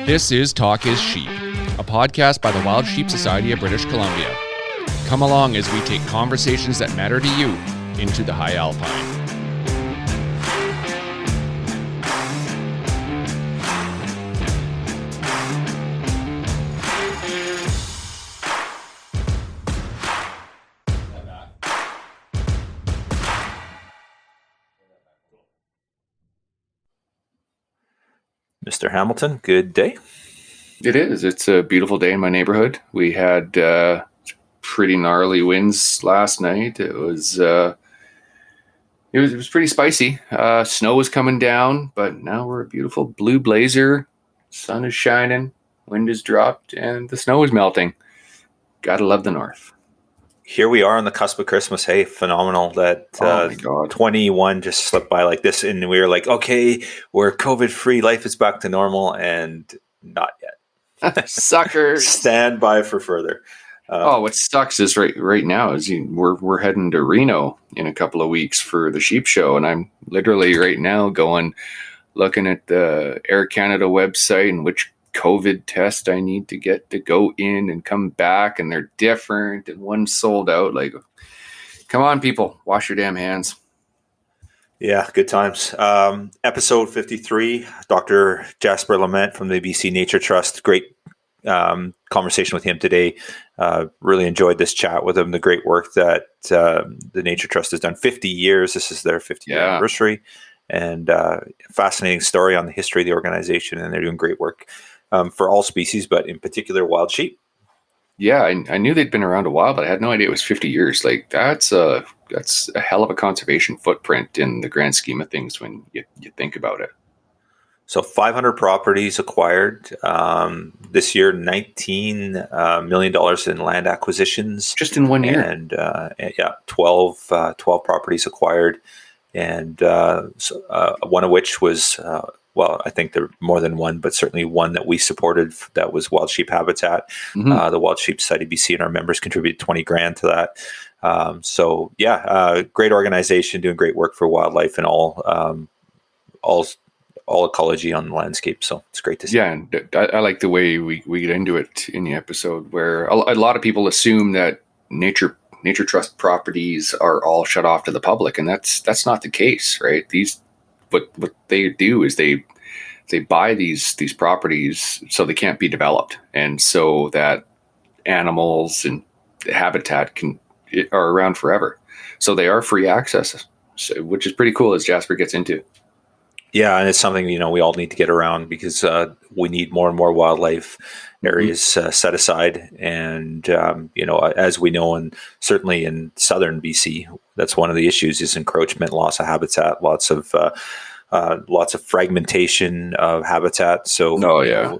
This is Talk is Sheep, a podcast by the Wild Sheep Society of British Columbia. Come along as we take conversations that matter to you into the high alpine. Mr. Hamilton, good day. It is. It's a beautiful day in my neighborhood. We had pretty gnarly winds last night. It was pretty spicy. Snow was coming down, but now we're a beautiful blue blazer. Sun is shining, wind has dropped, and the snow is melting. Gotta love the north. Here we are on the cusp of Christmas. Hey, phenomenal that Oh my God. 21 just slipped by like this. And we were like, okay, we're COVID-free. Life is back to normal. And not yet. Suckers. Stand by for further. What sucks is right now is we're heading to Reno in a couple of weeks for the sheep show. And I'm literally right now looking at the Air Canada website and which COVID test I need to get to go in and come back, and they're different and one's sold out. Like, come on, people, wash your damn hands. Yeah, good times. Episode 53, Dr. Jasper Lament from the BC Nature Trust. Great conversation with him today. Really enjoyed this chat with him. The great work that the Nature Trust has done. 50 years. This is their 50th anniversary, and fascinating story on the history of the organization. And they're doing great work for all species, but in particular wild sheep. Yeah, I knew they'd been around a while, but I had no idea it was 50 years. Like, that's a hell of a conservation footprint in the grand scheme of things when you think about it. So 500 properties acquired this year, $19 million in land acquisitions. Just in 1 year. And 12 properties acquired. And one of which was, I think there are more than one, but certainly one that we supported that was Wild Sheep Habitat. Mm-hmm. The Wild Sheep Society BC and our members contributed $20,000 to that. Great organization doing great work for wildlife and all ecology on the landscape. So it's great to see. Yeah, and I like the way we get into it in the episode where a lot of people assume that nature trust properties are all shut off to the public, and that's not the case, right? What they do is they buy these properties so they can't be developed, and so that animals and habitat are around forever. So they are free access, which is pretty cool as Jasper gets into. Yeah, and it's something we all need to get around because we need more and more wildlife areas set aside. And as we know, and certainly in southern BC, that's one of the issues: is encroachment, loss of habitat, lots of fragmentation of habitat. So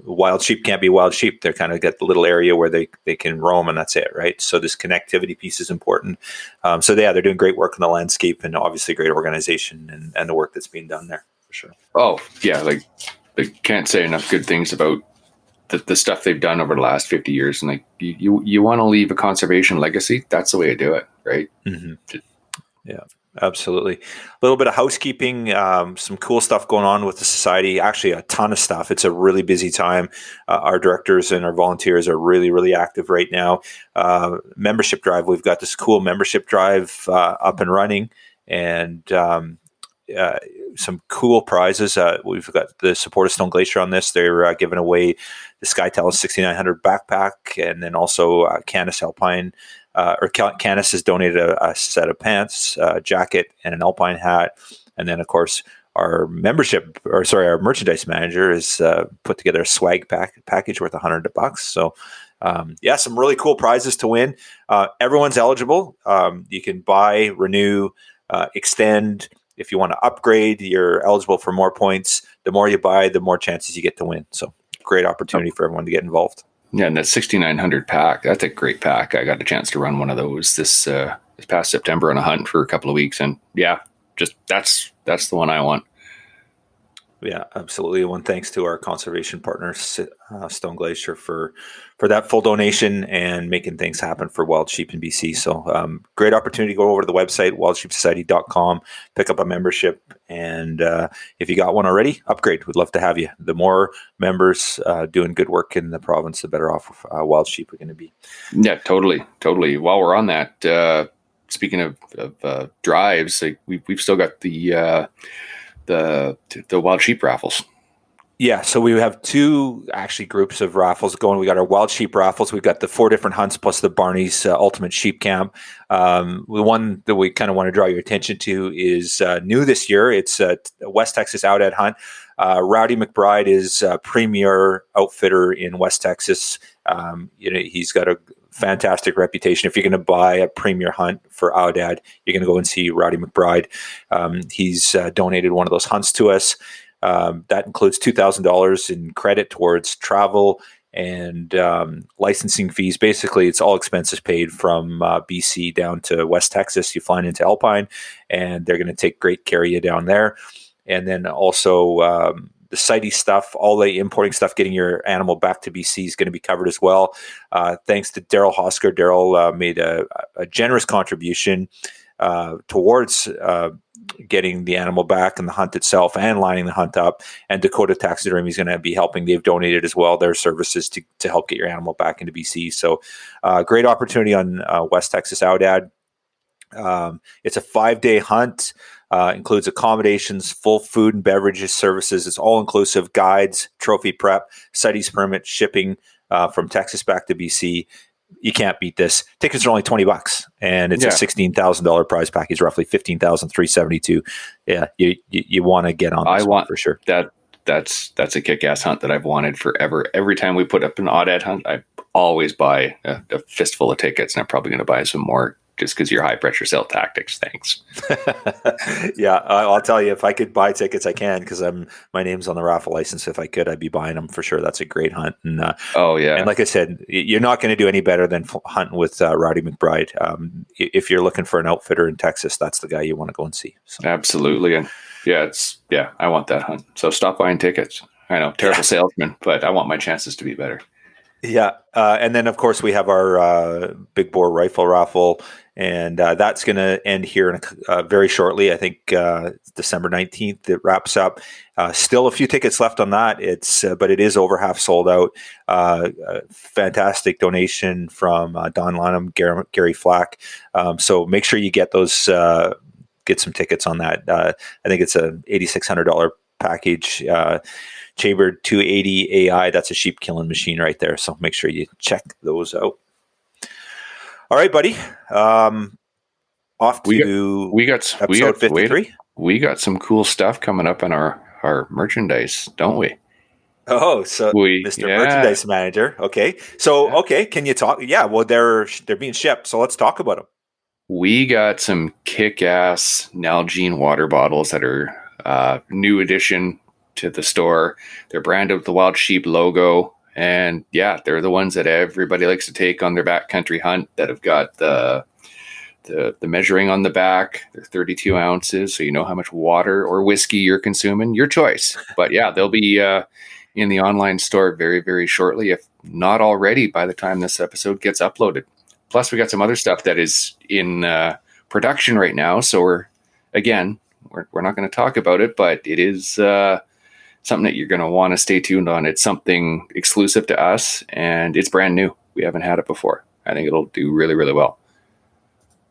wild sheep can't be wild sheep. They kind of get the little area where they can roam, and that's it, right? So this connectivity piece is important. They're doing great work in the landscape, and obviously great organization and the work that's being done there. For sure. Oh yeah, like they can't say enough good things about the stuff they've done over the last 50 years. And like you want to leave a conservation legacy, that's the way to do it, right? Mm-hmm. Yeah, absolutely. A little bit of housekeeping, some cool stuff going on with the society. Actually, a ton of stuff. It's a really busy time. Our directors and our volunteers are really, really active right now. Membership drive. We've got this cool membership drive up and running, and some cool prizes. We've got the support of Stone Glacier on this. They're giving away the SkyTel 6900 backpack, and then also Canis Alpine, Canis has donated a set of pants, jacket, and an Alpine hat. And then, of course, our merchandise manager has put together a swag package worth $100. So, some really cool prizes to win. Everyone's eligible. You can buy, renew, extend, if you want to upgrade, you're eligible for more points. The more you buy, the more chances you get to win. So great opportunity for everyone to get involved. Yeah, and that 6,900 pack, that's a great pack. I got a chance to run one of those this past September on a hunt for a couple of weeks, and yeah, just that's the one I want. Yeah, absolutely. One thanks to our conservation partners, Stone Glacier, for that full donation and making things happen for wild sheep in BC. So great opportunity to go over to the website, wildsheepsociety.com, pick up a membership. And if you got one already, upgrade. We'd love to have you. The more members doing good work in the province, the better off wild sheep are going to be. Yeah, totally. While we're on that, speaking of drives, like we've still got the wild sheep raffles. Yeah, so we have two actually groups of raffles going. We got our wild sheep raffles. We've got the 4 different hunts plus the Barney's Ultimate Sheep Camp. The one that we kind of want to draw your attention to is new this year. It's a West Texas Outad hunt. Rowdy McBride is a premier outfitter in West Texas. He's got a fantastic reputation. If you're going to buy a premier hunt for Outad, you're going to go and see Rowdy McBride. He's donated one of those hunts to us. That includes $2,000 in credit towards travel and licensing fees. Basically, it's all expenses paid from BC down to West Texas. You fly into Alpine, and they're going to take great care of you down there. And then also the CITES stuff, all the importing stuff, getting your animal back to BC is going to be covered as well. Thanks to Daryl Hosker. Daryl made a generous contribution towards getting the animal back and the hunt itself and lining the hunt up. And Dakota Taxidermy is going to be helping. They've donated as well their services to help get your animal back into BC. So great opportunity on West Texas Outad. It's a 5-day hunt. Includes accommodations, full food and beverages services. It's all inclusive, guides, trophy prep, CITES permit, shipping from Texas back to BC. You can't beat this. Tickets are only $20, and it's a $16,000 prize package, roughly $15,372. Yeah, you want to get on this one for sure. That's a kick-ass hunt that I've wanted forever. Every time we put up an Outad hunt, I always buy a fistful of tickets, and I'm probably going to buy some more just because your high-pressure sale tactics. Thanks. Yeah, I'll tell you, if I could buy tickets, I can, because my name's on the raffle license. If I could, I'd be buying them for sure. That's a great hunt. And and like I said, you're not going to do any better than hunting with Rowdy McBride. If you're looking for an outfitter in Texas, that's the guy you want to go and see. So. Absolutely. And I want that hunt. So stop buying tickets. I know, terrible salesman, but I want my chances to be better. Yeah. And then, of course, we have our big bore rifle raffle, and that's going to end here very shortly. I think December 19th, it wraps up. Still a few tickets left on that. But it is over half sold out. Fantastic donation from Don Lanham, Gary Flack. So make sure you get those, get some tickets on that. I think it's a $8,600 package. Chambered 280 AI. That's a sheep killing machine right there. So make sure you check those out. All right, buddy. Off to episode 53. We got some cool stuff coming up in our merchandise, don't we? Oh, so Mr. Merchandise Manager. Okay. So, can you talk? Yeah, well, they're being shipped. So let's talk about them. We got some kick-ass Nalgene water bottles that are new addition to the store. They're branded with the Wild Sheep logo, and they're the ones that everybody likes to take on their backcountry hunt, that have got the measuring on the back. They're 32 ounces, so you know how much water or whiskey you're consuming, your choice. But they'll be in the online store very, very shortly, if not already by the time this episode gets uploaded. Plus, we got some other stuff that is in production right now, so we're not going to talk about it, but it is something that you're going to want to stay tuned on. It's something exclusive to us, and it's brand new. We haven't had it before. I think it'll do really, really well.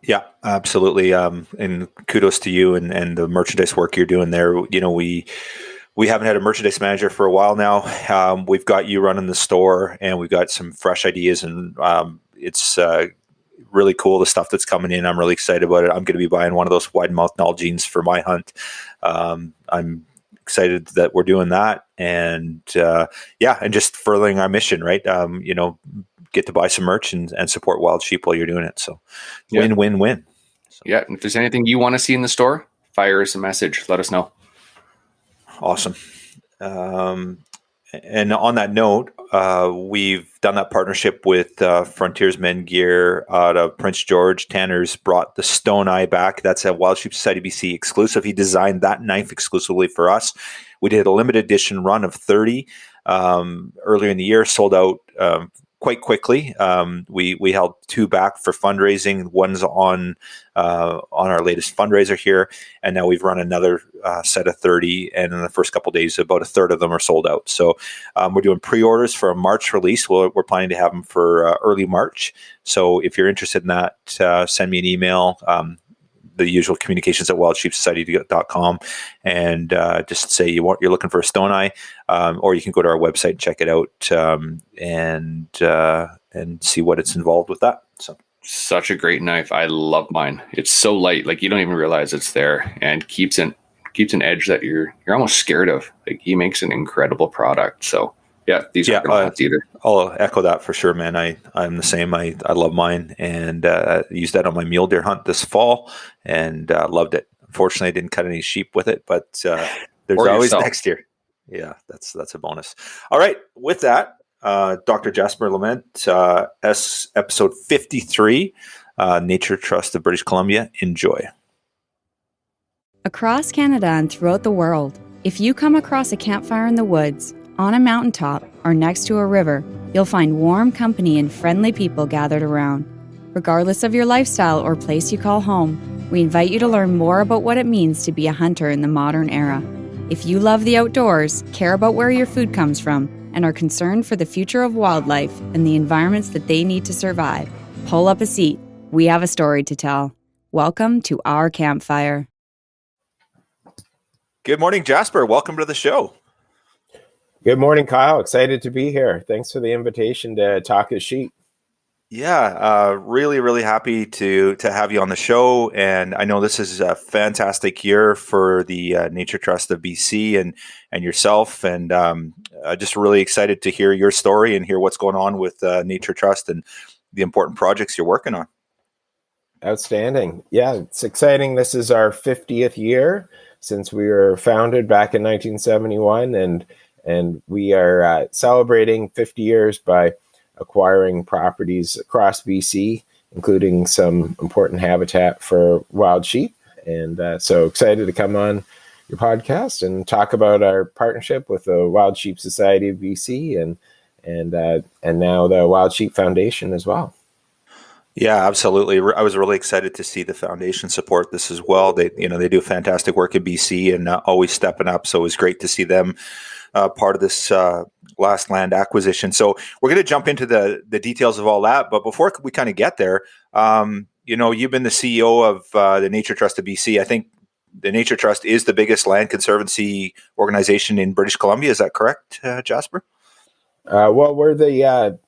Yeah, absolutely. And kudos to you and the merchandise work you're doing there. You know, we haven't had a merchandise manager for a while now. We've got you running the store, and we've got some fresh ideas, and it's really cool, the stuff that's coming in. I'm really excited about it. I'm going to be buying one of those wide mouth Nalgenes for my hunt. I'm excited that we're doing that, and and just furthering our mission, right? Get to buy some merch and support wild sheep while you're doing it. So win. So. Yeah, and if there's anything you want to see in the store, fire us a message. Let us know. Awesome. And on that note, we've done that partnership with Frontiersmen Gear out of Prince George. Tanner's brought the Stone Eye back. That's a Wild Sheep Society BC exclusive. He designed that knife exclusively for us. We did a limited edition run of 30 earlier in the year, sold out quite quickly. We held 2 back for fundraising. One's on our latest fundraiser here, and now we've run another set of 30. And in the first couple of days, about a third of them are sold out. So we're doing pre-orders for a March release. We're planning to have them for early March. So if you're interested in that, send me an email. The usual communications at wildsheepsociety.com, and just say you're looking for a Stone Eye, or you can go to our website and check it out, and see what it's involved with that. So such a great knife. I love mine. It's so light, like you don't even realize it's there, and keeps an edge that you're almost scared of. Like, he makes an incredible product. So yeah, these aren't going to either. I'll echo that for sure, man. I'm the same. I love mine, and used that on my mule deer hunt this fall, and loved it. Unfortunately, I didn't cut any sheep with it, but there's always next year. Yeah, that's a bonus. All right, with that, Dr. Jasper Lament, episode 53, Nature Trust of British Columbia. Enjoy. Across Canada and throughout the world, if you come across a campfire in the woods, on a mountaintop, or next to a river, you'll find warm company and friendly people gathered around. Regardless of your lifestyle or place you call home, we invite you to learn more about what it means to be a hunter in the modern era. If you love the outdoors, care about where your food comes from, and are concerned for the future of wildlife and the environments that they need to survive, pull up a seat. We have a story to tell. Welcome to our campfire. Good morning, Jasper. Welcome to the show. Good morning, Kyle. Excited to be here. Thanks for the invitation to talk as sheep. Yeah, really, really happy to have you on the show. And I know this is a fantastic year for the Nature Trust of BC and yourself. And just really excited to hear your story and hear what's going on with Nature Trust and the important projects you're working on. Outstanding. Yeah, it's exciting. This is our 50th year since we were founded back in 1971. And we are celebrating 50 years by acquiring properties across BC, including some important habitat for wild sheep. And so excited to come on your podcast and talk about our partnership with the Wild Sheep Society of BC and now the Wild Sheep Foundation as well. Yeah, absolutely. I was really excited to see the foundation support this as well. They do fantastic work in BC and always stepping up. So it was great to see them part of this last land acquisition. So we're going to jump into the details of all that. But before we kind of get there, you've been the CEO of the Nature Trust of BC. I think the Nature Trust is the biggest land conservancy organization in British Columbia. Is that correct, Jasper? Well, we're the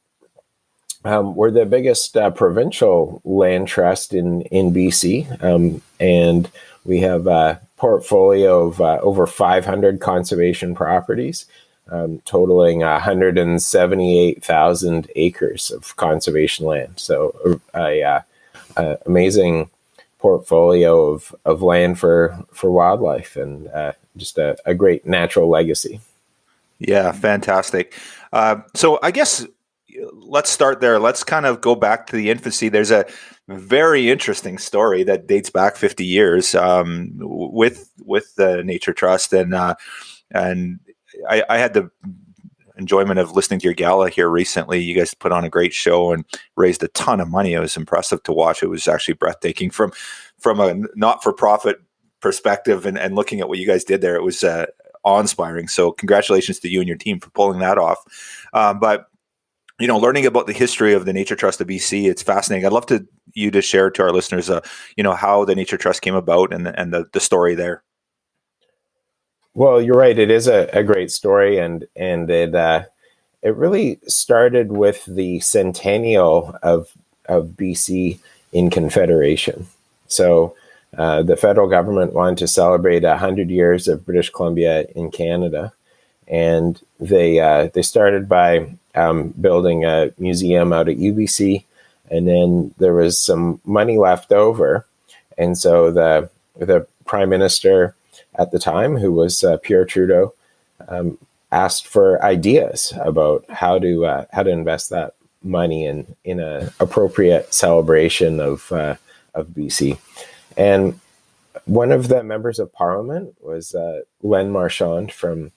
biggest provincial land trust in BC, and we have a portfolio of over 500 conservation properties, totaling 178,000 acres of conservation land. So a amazing portfolio of land for wildlife, and just a great natural legacy. Yeah, fantastic. So I guess let's start there. Let's kind of go back to the infancy. There's a very interesting story that dates back 50 years with the Nature Trust, and I had the enjoyment of listening to your gala here recently. You guys put on a great show and raised a ton of money. It was impressive to watch. It was actually breathtaking from a not-for-profit perspective, and looking at what you guys did there. It was awe-inspiring. So congratulations to you and your team for pulling that off. But learning about the history of the Nature Trust of BC, it's fascinating. I'd love you to share to our listeners, how the Nature Trust came about and the story there. Well, you're right. It is a great story, and it really started with the centennial of BC in Confederation. So the federal government wanted to celebrate 100 years of British Columbia in Canada, and they started by building a museum out at UBC, and then there was some money left over, and so the prime minister at the time, who was Pierre Trudeau, asked for ideas about how to invest that money in a appropriate celebration of BC. And one of the members of parliament was Len Marchand from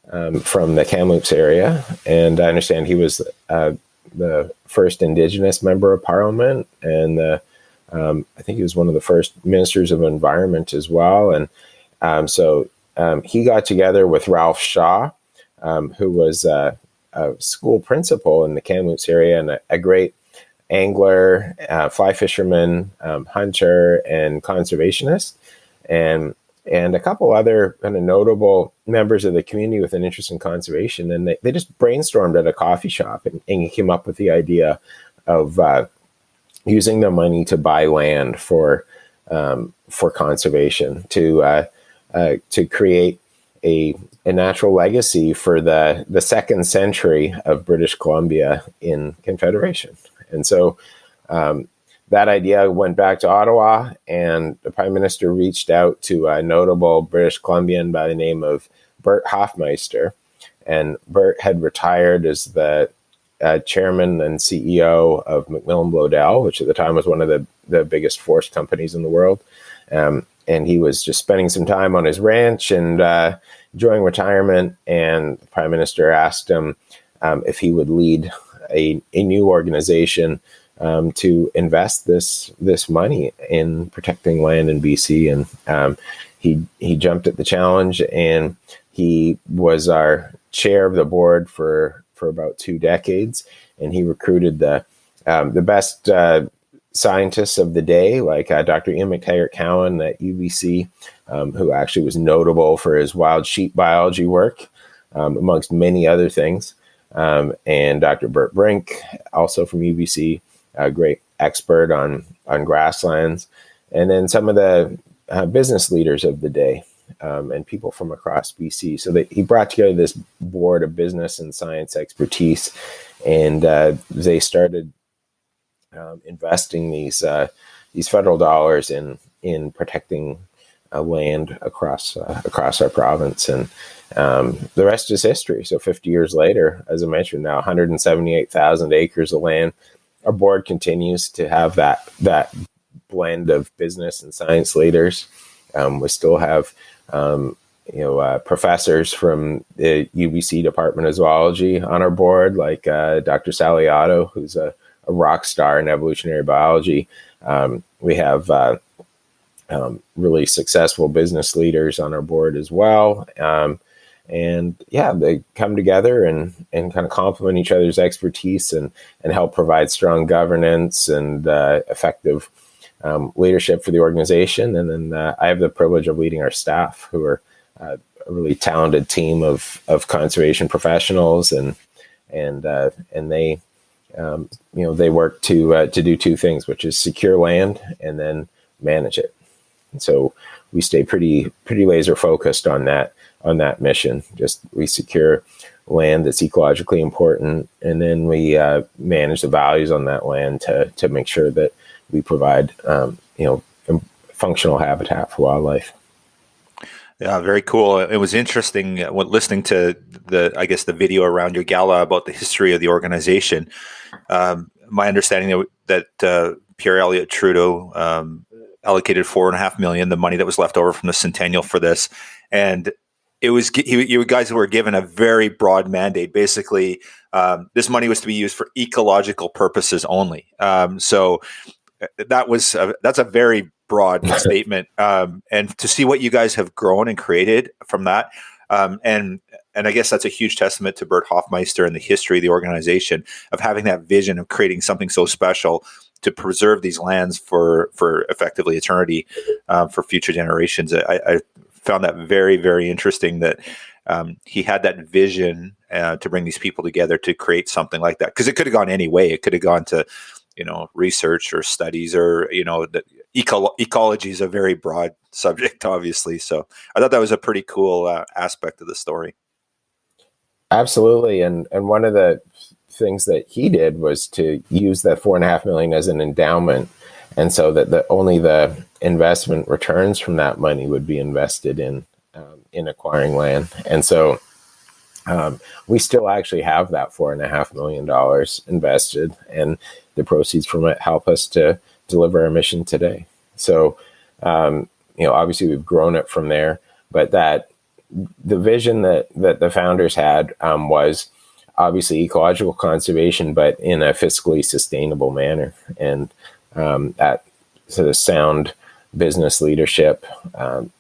the Kamloops area, and I understand he was the first Indigenous member of parliament, and I think he was one of the first ministers of environment as well. And so he got together with Ralph Shaw, who was a school principal in the Kamloops area and a great angler, fly fisherman, hunter, and conservationist, and a couple other kind of notable members of the community with an interest in conservation. And they just brainstormed at a coffee shop and came up with the idea of using the money to buy land for conservation, to create a natural legacy for the second century of British Columbia in Confederation. And so that idea went back to Ottawa, and the Prime Minister reached out to a notable British Columbian by the name of Bert Hofmeister. And Bert had retired as the chairman and CEO of Macmillan Bloedel, which at the time was one of the biggest forest companies in the world. And he was just spending some time on his ranch and enjoying retirement. And the Prime Minister asked him if he would lead a new organization to invest this money in protecting land in BC. And he jumped at the challenge, and he was our chair of the board for about 2 decades. And he recruited the best scientists of the day, like Dr. Ian McTaggart-Cowan at UBC, who actually was notable for his wild sheep biology work, amongst many other things. And Dr. Bert Brink, also from UBC, a great expert on grasslands. And then some of the business leaders of the day, and people from across BC. So he brought together this board of business and science expertise, and they started investing these federal dollars in protecting land across our province. And the rest is history. So 50 years later, as I mentioned, now 178,000 acres of land. Our board continues to have that blend of business and science leaders. We still have professors from the UBC Department of Zoology on our board, like Dr. Sally Otto, who's a rock star in evolutionary biology. We have really successful business leaders on our board as well. And they come together and kind of complement each other's expertise and help provide strong governance and effective leadership for the organization. And then I have the privilege of leading our staff, who are a really talented team of conservation professionals, and they they work to do 2 things, which is secure land and then manage it. And so we stay pretty laser focused on that mission. Just we secure land that's ecologically important, and then we manage the values on that land to make sure that we provide functional habitat for wildlife. Yeah, very cool. It was interesting when listening to the video around your gala about the history of the organization. My understanding that Pierre Elliott Trudeau allocated $4.5 million, the money that was left over from the centennial, for this, and it was you guys were given a very broad mandate. Basically, this money was to be used for ecological purposes only. So that's a very broad statement, and to see what you guys have grown and created from that, and I guess that's a huge testament to Bert Hofmeister and the history of the organization of having that vision of creating something so special to preserve these lands for effectively eternity, for future generations. I found that very, very interesting that he had that vision to bring these people together to create something like that, because it could have gone any way. It could have gone to research or studies, or that ecology is a very broad subject, obviously. So I thought that was a pretty cool aspect of the story. Absolutely. And one of the things that he did was to use that $4.5 million as an endowment. and so that only the investment returns from that money would be invested in acquiring land. And so we still actually have that $4.5 million invested, and the proceeds from it help us to deliver our mission today. So, obviously we've grown it from there, but the vision that the founders had was obviously ecological conservation, but in a fiscally sustainable manner, and that sort of sound business leadership,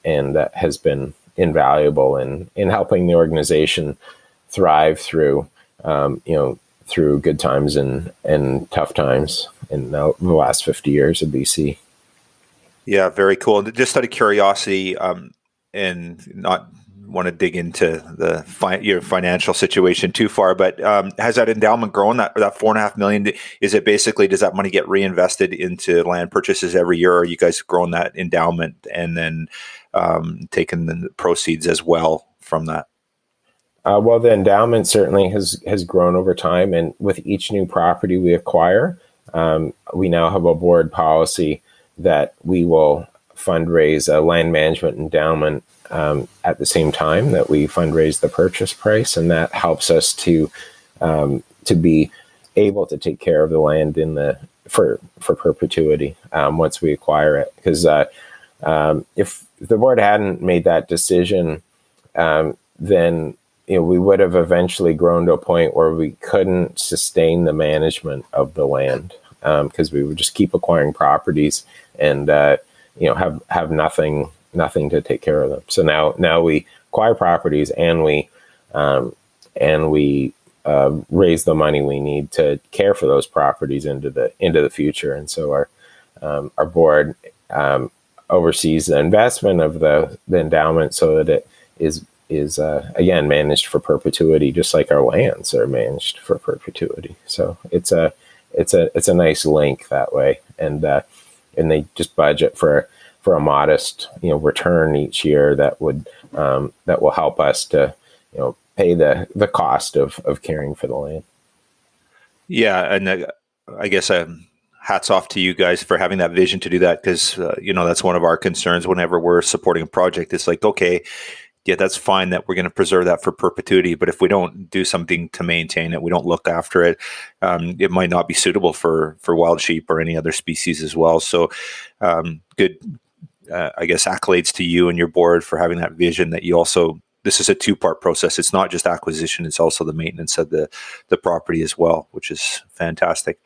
and that has been invaluable in helping the organization thrive through through good times and tough times in the last 50 years of BC. Yeah, very cool. Just out of curiosity, and not want to dig into your financial situation too far, but has that endowment grown? That $4.5 million, is it basically, does that money get reinvested into land purchases every year, or are you guys growing that endowment and then taking the proceeds as well from that? Well, the endowment certainly has grown over time, and with each new property we acquire, we now have a board policy that we will fundraise a land management endowment at the same time that we fundraise the purchase price, and that helps us to be able to take care of the land for perpetuity once we acquire it. Because if the board hadn't made that decision, then we would have eventually grown to a point where we couldn't sustain the management of the land, because we would just keep acquiring properties and have nothing to take care of them. So now we acquire properties and we raise the money we need to care for those properties into the future. And so our board oversees the investment of the endowment so that it is again managed for perpetuity, just like our lands are managed for perpetuity. So it's a nice link that way, and they just budget for a modest return each year that will help us to pay the cost of caring for the land. Yeah, and I guess hats off to you guys for having that vision to do that, because that's one of our concerns whenever we're supporting a project. It's like, okay, yeah, that's fine that we're going to preserve that for perpetuity, but if we don't do something to maintain it, we don't look after it, it might not be suitable for wild sheep or any other species as well. So good, I guess, accolades to you and your board for having that vision that you also, this is a two-part process. It's not just acquisition, it's also the maintenance of the property as well, which is fantastic.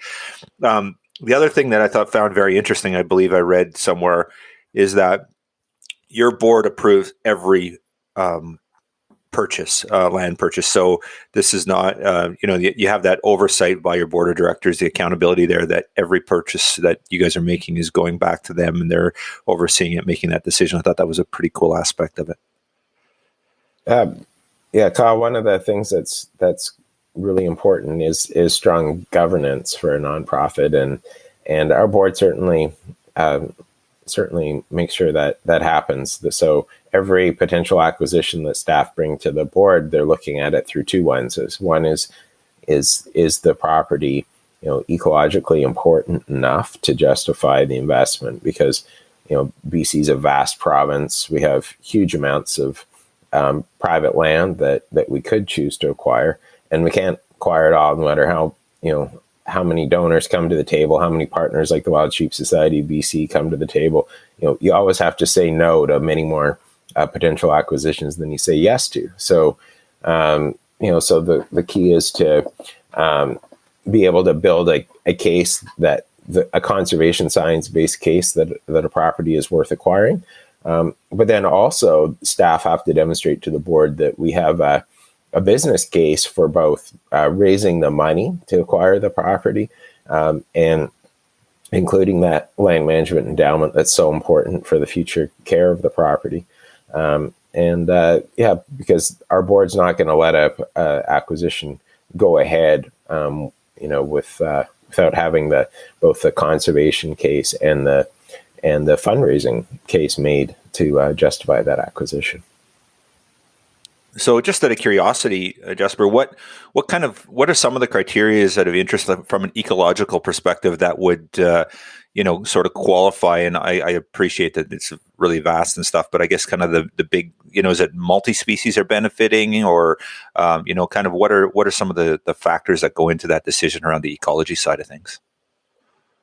The other thing that I found very interesting, I believe I read somewhere, is that your board approves every land purchase. So this is not, you have that oversight by your board of directors, the accountability there, that every purchase that you guys are making is going back to them and they're overseeing it, making that decision. I thought that was a pretty cool aspect of it. Yeah, Kyle, one of the things that's really important is strong governance for a nonprofit, and our board certainly make sure that happens. So every potential acquisition that staff bring to the board, they're looking at it through two lenses. One is the property, ecologically important enough to justify the investment? Because, BC is a vast province. We have huge amounts of private land that we could choose to acquire, and we can't acquire it all, no matter how many donors come to the table, how many partners like the Wild Sheep Society of BC come to the table. You always have to say no to many more potential acquisitions than you say yes to. So, so the key is to be able to build a case that a conservation science-based case that a property is worth acquiring. But then also staff have to demonstrate to the board that we have a business case for both raising the money to acquire the property and including that land management endowment that's so important for the future care of the property. Because our board's not going to let a acquisition go ahead, without having both the conservation case and the fundraising case made to justify that acquisition. So, just out of curiosity, Jasper, what are some of the criteria that of interest from an ecological perspective that would sort of qualify? And I appreciate that it's really vast and stuff, but I guess kind of the big, is it multi-species are benefiting, or kind of what are some of the factors that go into that decision around the ecology side of things?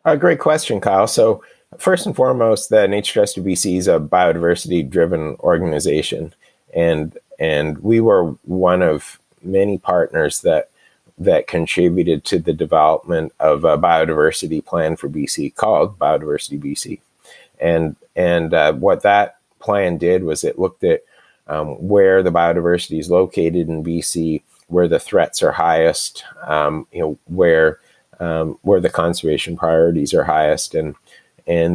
A great question, Kyle. So first and foremost, the Nature Trust of BC is a biodiversity-driven organization, and we were one of many partners that contributed to the development of a biodiversity plan for BC called Biodiversity BC. And what that plan did was it looked at where the biodiversity is located in BC, where the threats are highest, where the conservation priorities are highest, and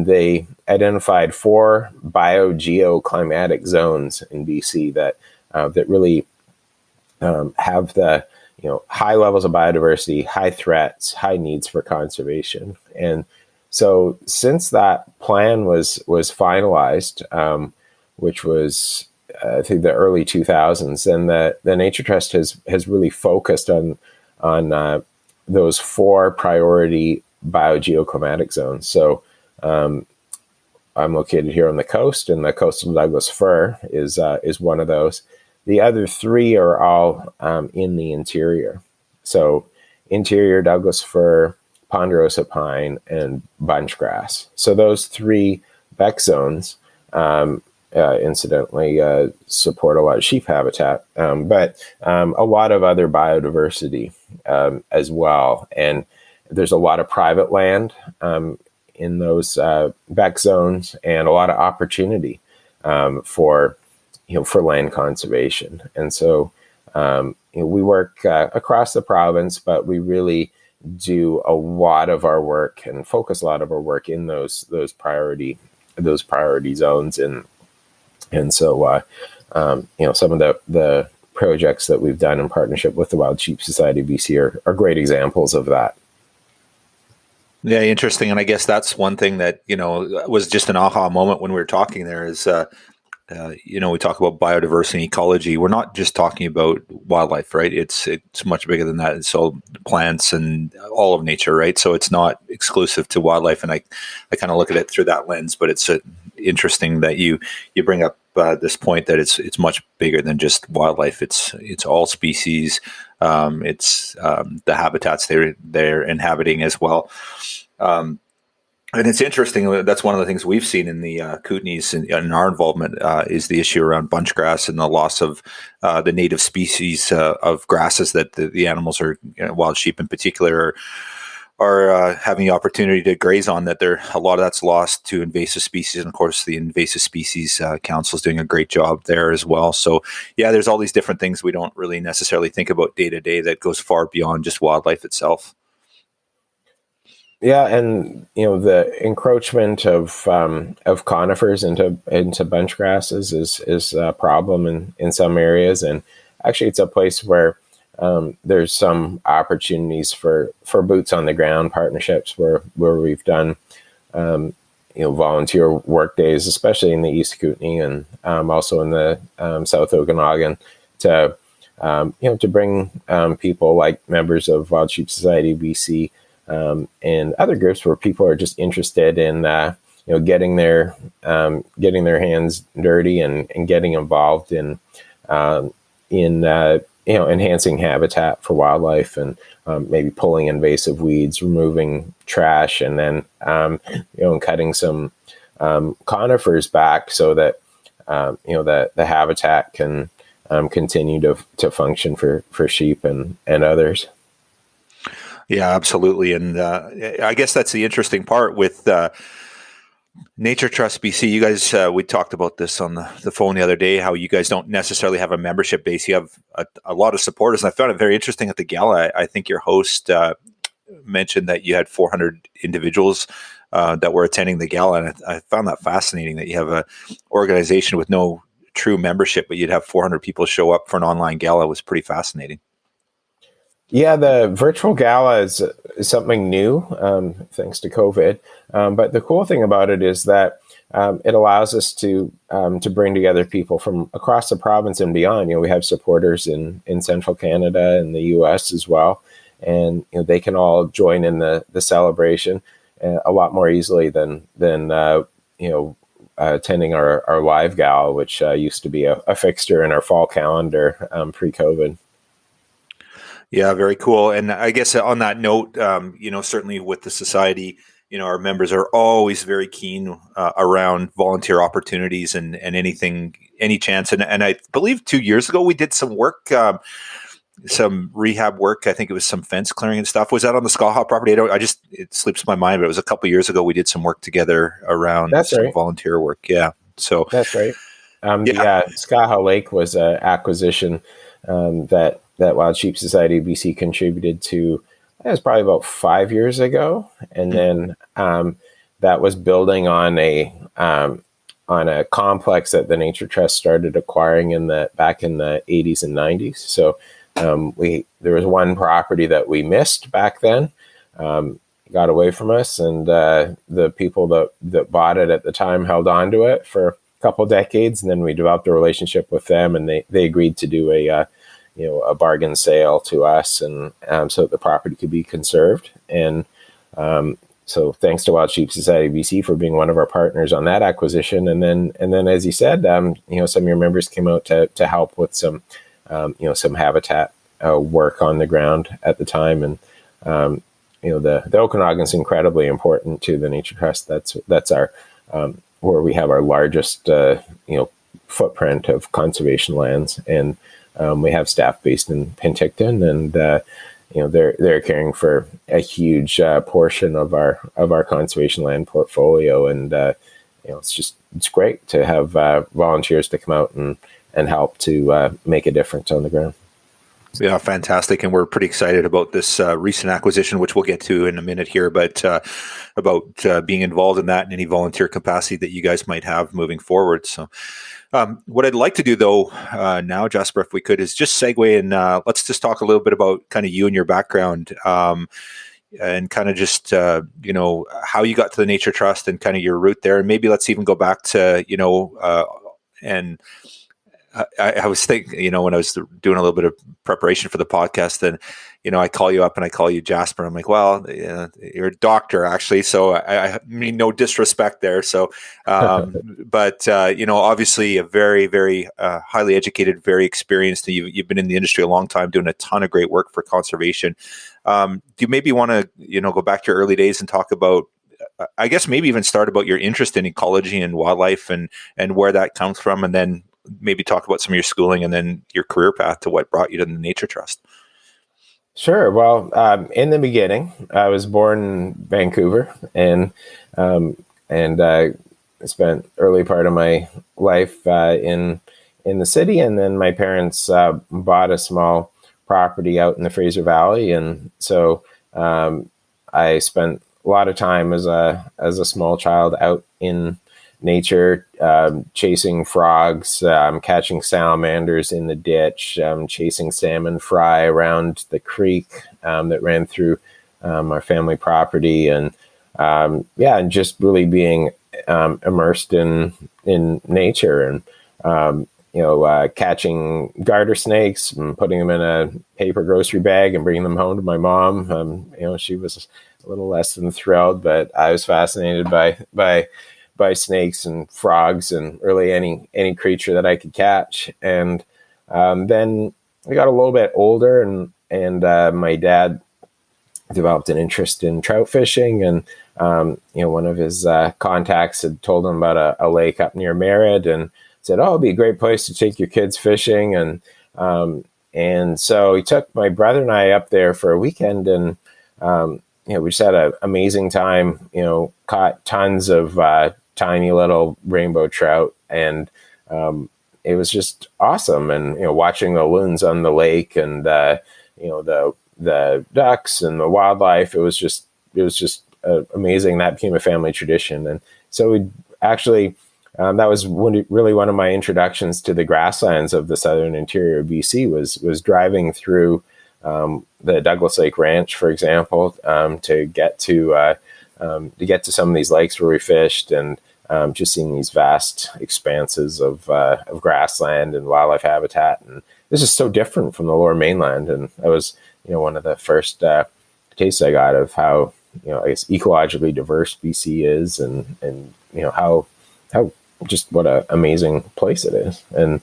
they identified 4 biogeoclimatic zones in BC that really have the high levels of biodiversity, high threats, high needs for conservation. And so since that plan was finalized, which was I think the early 2000s, then the Nature Trust has really focused on those 4 priority biogeoclimatic zones. So I'm located here on the coast, and the coastal Douglas fir is one of those. The other 3 are all in the interior. So interior Douglas fir, ponderosa pine, and bunchgrass. So those 3 BEC zones, incidentally, support a lot of sheep habitat, but a lot of other biodiversity as well. And there's a lot of private land in those BEC zones, and a lot of opportunity for land conservation. And so we work across the province, but we really do a lot of our work and focus a lot of our work in those priority zones. And so some of the projects that we've done in partnership with the Wild Sheep Society of BC are great examples of that. Yeah, interesting. And I guess that's one thing that was just an aha moment when we were talking there is we talk about biodiversity and ecology. We're not just talking about wildlife, right? It's much bigger than that. It's all plants and all of nature, right? So it's not exclusive to wildlife. And I kind of look at it through that lens, but it's interesting that you bring up this point that it's much bigger than just wildlife. It's all species. It's the habitats they're inhabiting as well. And it's interesting. That's one of the things we've seen in the Kootenays in our involvement is the issue around bunchgrass and the loss of the native species of grasses that the animals are, wild sheep in particular, are having the opportunity to graze on. That a lot of that's lost to invasive species, and of course, the Invasive Species Council is doing a great job there as well. So, yeah, there's all these different things we don't really necessarily think about day to day that goes far beyond just wildlife itself. Yeah, and the encroachment of conifers into bunch grasses is a problem in some areas, and actually it's a place where there's some opportunities for boots on the ground partnerships where we've done volunteer work days, especially in the East Kootenay and also in the South Okanagan, to bring people like members of Wild Sheep Society BC. And other groups where people are just interested in getting their hands dirty and getting involved in enhancing habitat for wildlife, and maybe pulling invasive weeds, removing trash, and then cutting some conifers back so that the habitat can continue to function for sheep and others. Yeah, absolutely. And I guess that's the interesting part with Nature Trust BC. You guys, we talked about this on the phone the other day, how you guys don't necessarily have a membership base. You have a lot of supporters. And I found it very interesting at the gala. I think your host mentioned that you had 400 individuals that were attending the gala. And I found that fascinating that you have an organization with no true membership, but you'd have 400 people show up for an online gala. It was pretty fascinating. Yeah, the virtual gala is something new, thanks to COVID. But the cool thing about it is that it allows us to bring together people from across the province and beyond. We have supporters in central Canada and the U.S. as well, and they can all join in the celebration a lot more easily than attending our live gala, which used to be a fixture in our fall calendar pre-COVID. Yeah, very cool. And I guess on that note, certainly with the society, our members are always very keen around volunteer opportunities and anything, any chance. And I believe 2 years ago we did some work, some rehab work. I think it was some fence clearing and stuff. Was that on the Skaha property? It slips my mind, but it was a couple of years ago we did some work together around some volunteer work. Yeah. So that's right. The Skaha Lake was an acquisition that Wild Sheep Society of BC contributed to. That was probably about 5 years ago, and then that was building on a complex that the Nature Trust started acquiring back in the 80s and 90s. So there was one property that we missed back then, got away from us, and the people that bought it at the time held on to it for a couple decades, and then we developed a relationship with them, and they agreed to do a bargain sale to us, and so that the property could be conserved. And so thanks to Wild Sheep Society of BC for being one of our partners on that acquisition. And then as you said, some of your members came out to help with some habitat work on the ground at the time. And the Okanagan is incredibly important to the Nature Trust. That's our where we have our largest footprint of conservation lands, and we have staff based in Penticton, and they're caring for a huge portion of our conservation land portfolio, and it's great to have volunteers to come out and help to make a difference on the ground. Yeah, fantastic. And we're pretty excited about this recent acquisition, which we'll get to in a minute here, but about being involved in that and any volunteer capacity that you guys might have moving forward. So what I'd like to do, though, now, Jasper, if we could, is just segue and let's just talk a little bit about kind of you and your background, and kind of just, how you got to the Nature Trust and kind of your route there. And maybe let's even go back to, and I was thinking, when I was doing a little bit of preparation for the podcast, then, I call you up and I call you Jasper. I'm like, well, you're a doctor, actually. So I mean, no disrespect there. So, but, obviously a very, very highly educated, very experienced. You've been in the industry a long time, doing a ton of great work for conservation. Do you maybe want to, go back to your early days and talk about, I guess maybe even start about your interest in ecology and wildlife and where that comes from, and then maybe talk about some of your schooling and then your career path to what brought you to the Nature Trust. Sure. Well, in the beginning, I was born in Vancouver, and I spent early part of my life in the city, and then my parents bought a small property out in the Fraser Valley, and so I spent a lot of time as a small child out in nature, chasing frogs, catching salamanders in the ditch, chasing salmon fry around the creek that ran through our family property, and and just really being immersed in nature, and catching garter snakes and putting them in a paper grocery bag and bringing them home to my mom. She was a little less than thrilled, but I was fascinated by snakes and frogs and really any creature that I could catch. And then I got a little bit older, and my dad developed an interest in trout fishing, and one of his contacts had told him about a lake up near Merritt, and said, "Oh, it'd be a great place to take your kids fishing." And so he took my brother and I up there for a weekend, and we just had an amazing time. Caught tons of tiny little rainbow trout, and it was just awesome. And watching the loons on the lake, and the ducks and the wildlife, it was just amazing. That became a family tradition, and so we actually that was really one of my introductions to the grasslands of the southern interior of BC. Was driving through the Douglas Lake Ranch, for example, to get to some of these lakes where we fished, and just seeing these vast expanses of grassland and wildlife habitat. And this is so different from the Lower Mainland. And that was, one of the first tastes I got of how, I guess, ecologically diverse BC is, and how just what an amazing place it is. And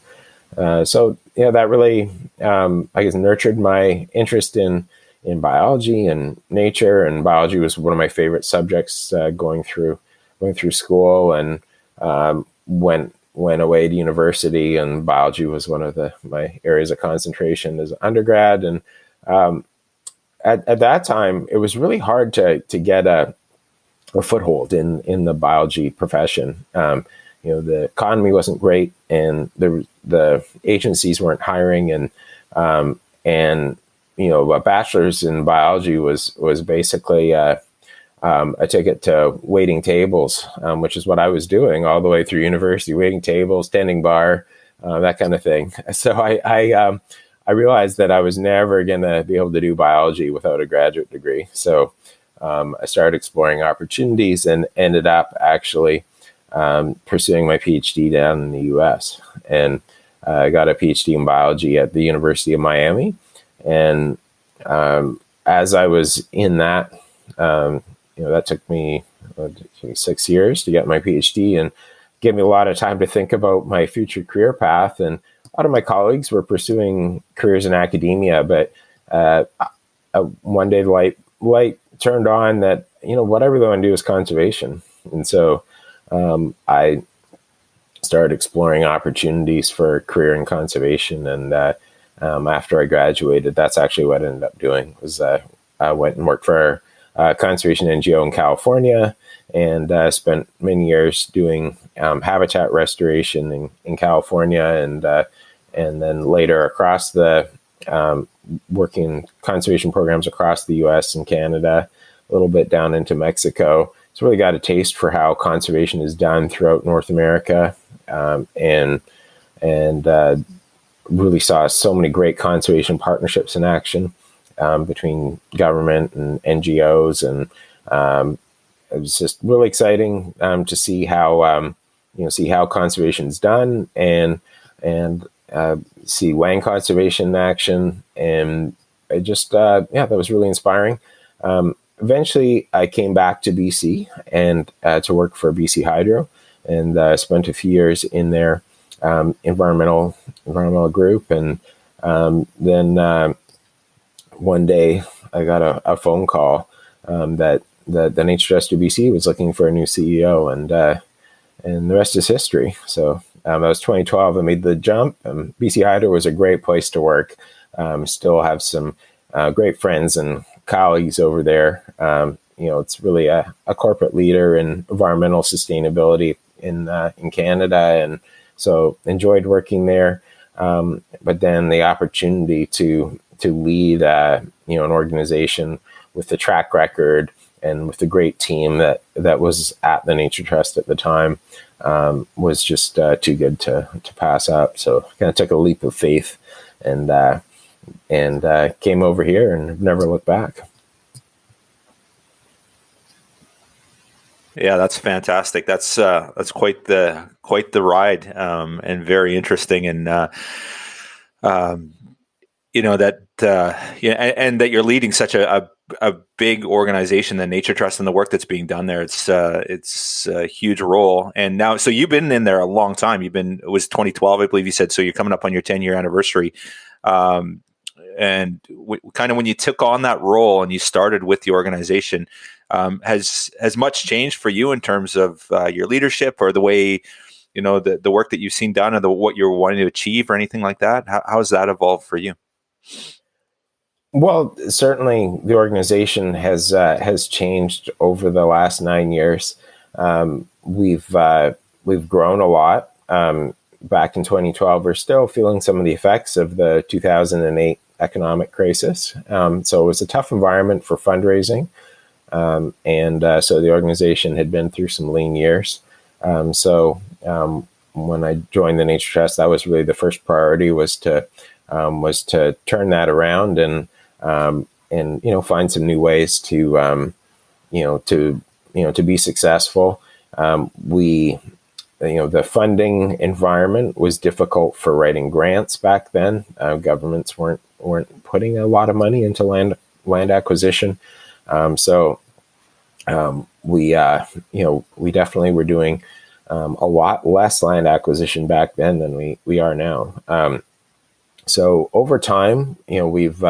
so that really, I guess, nurtured my interest in biology and nature. And biology was one of my favorite subjects going through school, and went away to university, and biology was one of my areas of concentration as an undergrad. And at that time, it was really hard to get a foothold in the biology profession. The economy wasn't great, and the agencies weren't hiring, and a bachelor's in biology was basically a ticket to waiting tables, which is what I was doing all the way through university, waiting tables, tending bar, that kind of thing. So I realized that I was never going to be able to do biology without a graduate degree. So I started exploring opportunities and ended up actually pursuing my PhD down in the U.S. And I got a PhD in biology at the University of Miami. And as I was in that, that took me 6 years to get my PhD, and gave me a lot of time to think about my future career path. And a lot of my colleagues were pursuing careers in academia, but one day the light turned on that, what I really want to do is conservation. And so I started exploring opportunities for a career in conservation. And after I graduated, that's actually what I ended up doing. Was I went and worked for a conservation NGO in California, and spent many years doing habitat restoration in California, and then later across the working conservation programs across the U.S. and Canada, a little bit down into Mexico. So really got a taste for how conservation is done throughout North America, and really saw so many great conservation partnerships in action between government and NGOs, and it was just really exciting to see how conservation is done, and see land conservation in action, and it just that was really inspiring. Eventually, I came back to BC and to work for BC Hydro, and spent a few years in their environmental group, and then one day I got a phone call that the Nature Trust of BC was looking for a new CEO, and the rest is history. So that was 2012. I made the jump. BC Hydro was a great place to work. Still have some great friends and colleagues over there. It's really a corporate leader in environmental sustainability in Canada, and so enjoyed working there. But then the opportunity to lead an organization with the track record and with the great team that was at the Nature Trust at the time was just too good to pass up. So kind of took a leap of faith and came over here and never looked back. Yeah, that's fantastic. That's quite the ride, and very interesting. And and that you're leading such a big organization, the Nature Trust, and the work that's being done there. It's a huge role. And now, so you've been in there a long time. It was 2012, I believe you said. So you're coming up on your 10-year anniversary. And kind of when you took on that role and you started with the organization, has much changed for you in terms of your leadership, or the way, the work that you've seen done, or what you're wanting to achieve, or anything like that? How has that evolved for you? Well, certainly the organization has changed over the last 9 years. We've grown a lot. Back in 2012, we're still feeling some of the effects of the 2008 economic crisis. So it was a tough environment for fundraising. And so the organization had been through some lean years. So when I joined the Nature Trust, that was really the first priority, was to turn that around. And and find some new ways to to be successful. The funding environment was difficult for writing grants back then. Governments weren't putting a lot of money into land acquisition, so we definitely were doing a lot less land acquisition back then than we are now. So over time, we've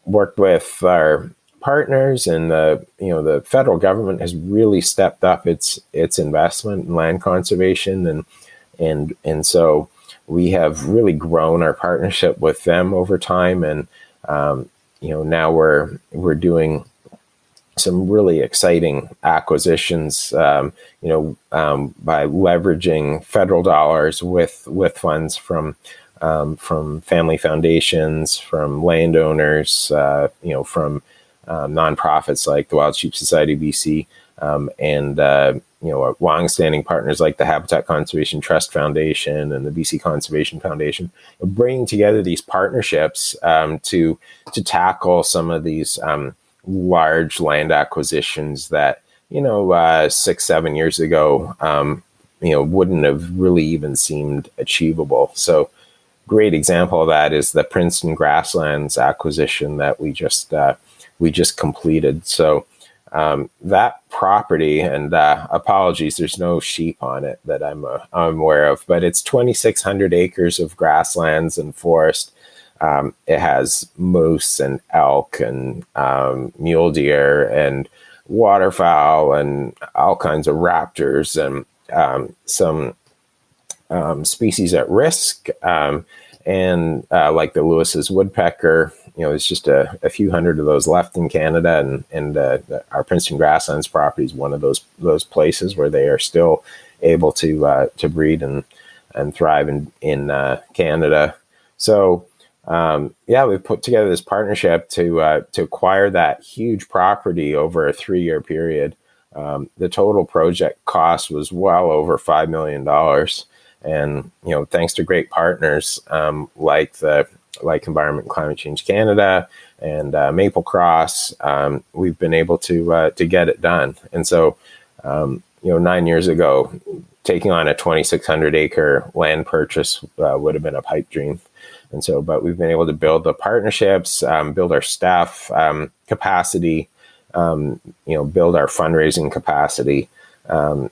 worked with our partners, and the federal government has really stepped up its investment in land conservation, and so we have really grown our partnership with them over time, and now we're doing some really exciting acquisitions, by leveraging federal dollars with funds from family foundations, from landowners, from nonprofits like the Wild Sheep Society BC, and longstanding partners like the Habitat Conservation Trust Foundation and the BC Conservation Foundation, bringing together these partnerships to tackle some of these large land acquisitions that 6-7 years ago wouldn't have really even seemed achievable. So great example of that is the Princeton Grasslands acquisition that we just completed. So that property, and apologies, there's no sheep on it that I'm aware of, but it's 2,600 acres of grasslands and forest. It has moose and elk and mule deer and waterfowl and all kinds of raptors and some species at risk, and like the Lewis's woodpecker. There's just a few hundred of those left in Canada, and our Princeton Grasslands property is one of those places where they are still able to breed and thrive in Canada. So we've put together this partnership to acquire that huge property over a 3-year period. The total project cost was well over $5 million. And, thanks to great partners like Environment and Climate Change Canada and Maple Cross, we've been able to get it done. And so, 9 years ago, taking on a 2,600 acre land purchase would have been a pipe dream. And so, but we've been able to build the partnerships, build our staff capacity, build our fundraising capacity to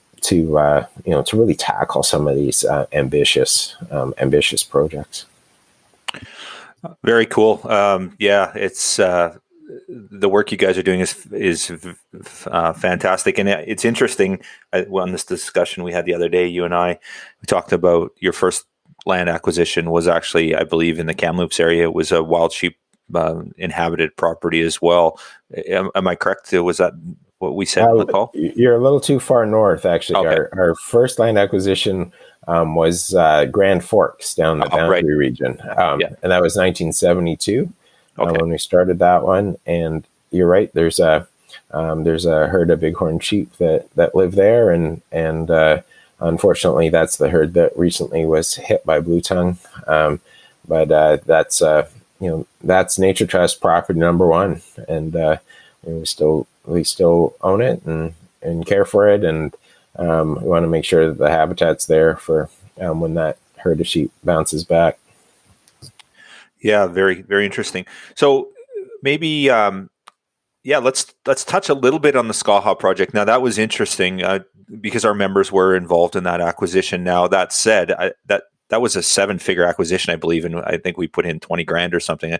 really tackle some of these ambitious projects. Very cool. It's the work you guys are doing is fantastic, and it's interesting. On this discussion we had the other day, you and we talked about your first land acquisition was actually, I believe, in the Kamloops area. It was a wild sheep inhabited property as well. Am I correct? Was that what we said on the call? You're a little too far north, actually. Okay. Our first land acquisition was Grand Forks down the boundary region. And that was 1972 when we started that one. And you're right, there's a herd of bighorn sheep that live there, and unfortunately that's the herd that recently was hit by blue tongue. But that's Nature Trust property number one, and we still own it and care for it, and we want to make sure that the habitat's there for when that herd of sheep bounces back. Yeah, very, very interesting. So maybe let's touch a little bit on the Skaha project. Now that was interesting because our members were involved in that acquisition. Now that said, that was a 7-figure acquisition, I believe, and I think we put in $20,000 or something.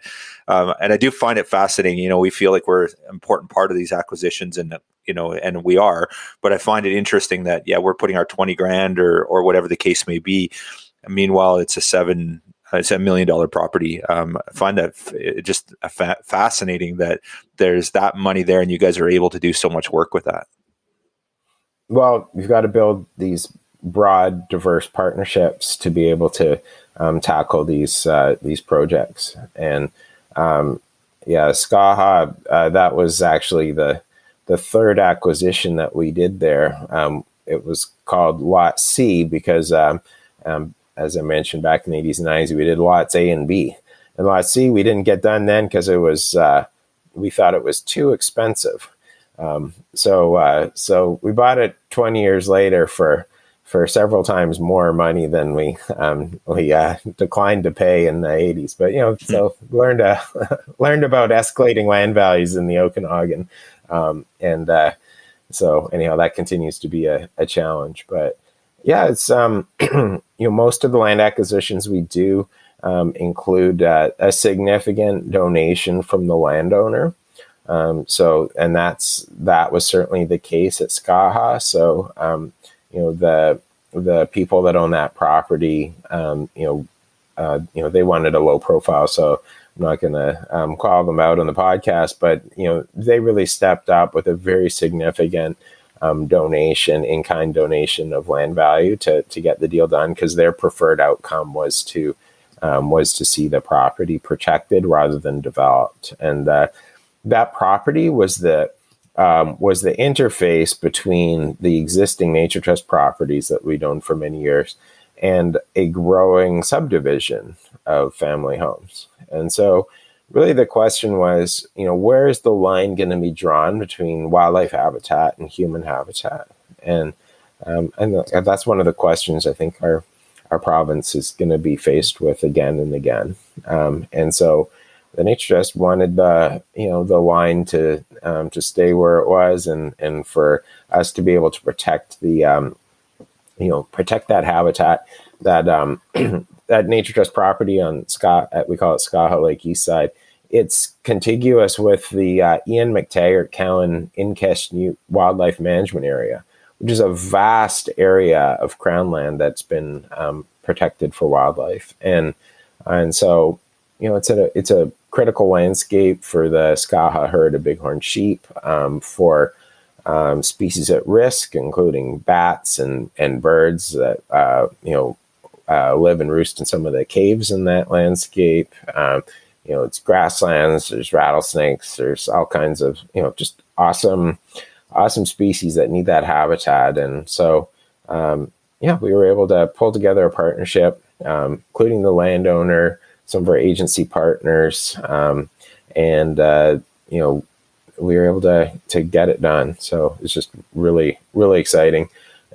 And I do find it fascinating. We feel like we're an important part of these acquisitions, and and we are. But I find it interesting that we're putting our $20,000 or whatever the case may be. Meanwhile, it's a $7 million property. I find that just fascinating that there's that money there, and you guys are able to do so much work with that. Well, you've got to build these broad, diverse partnerships to be able to tackle these projects. And Skaha, that was actually the third acquisition that we did there. It was called Lot C because, as I mentioned, back in the 80s and 90s, we did Lots A and B. And Lot C, we didn't get done then because it was, we thought it was too expensive. So we bought it 20 years later for several times more money than we declined to pay in the 80s. But so learned about escalating land values in the Okanagan, so anyhow, that continues to be a challenge. But yeah, it's most of the land acquisitions we do include a significant donation from the landowner. And that was certainly the case at Skaha. So the people that own that property, they wanted a low profile. So I'm not going to call them out on the podcast, but they really stepped up with a very significant in-kind donation of land value to get the deal done, because their preferred outcome was to see the property protected rather than developed. And that property was the interface between the existing Nature Trust properties that we'd owned for many years and a growing subdivision of family homes. And so really the question was, where is the line going to be drawn between wildlife habitat and human habitat? And that's one of the questions I think our province is going to be faced with again and again. And so the Nature Trust wanted the line to stay where it was, and for us to be able to protect protect that habitat, that that Nature Trust property on we call it Skaha Lake East Side. It's contiguous with the Ian McTaggart Cowan Inkesh Wildlife Management Area, which is a vast area of crown land that's been protected for wildlife, and so it's a critical landscape for the Skaha herd of bighorn sheep, for species at risk, including bats and birds that live and roost in some of the caves in that landscape. It's grasslands, there's rattlesnakes, there's all kinds of just awesome species that need that habitat. And so we were able to pull together a partnership, including the landowner, some of our agency partners, and we were able to get it done. So it's just really, really exciting.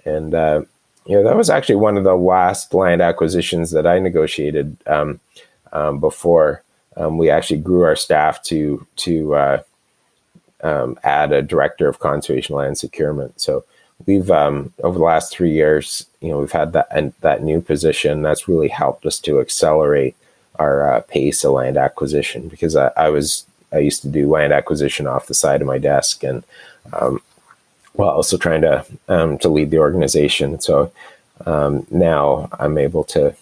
And that was actually one of the last land acquisitions that I negotiated before we actually grew our staff to add a director of conservation land securement. So we've over the last 3 years, we've had that new position that's really helped us to accelerate our pace of land acquisition, because I used to do land acquisition off the side of my desk, and while also trying to lead the organization. So now I'm able to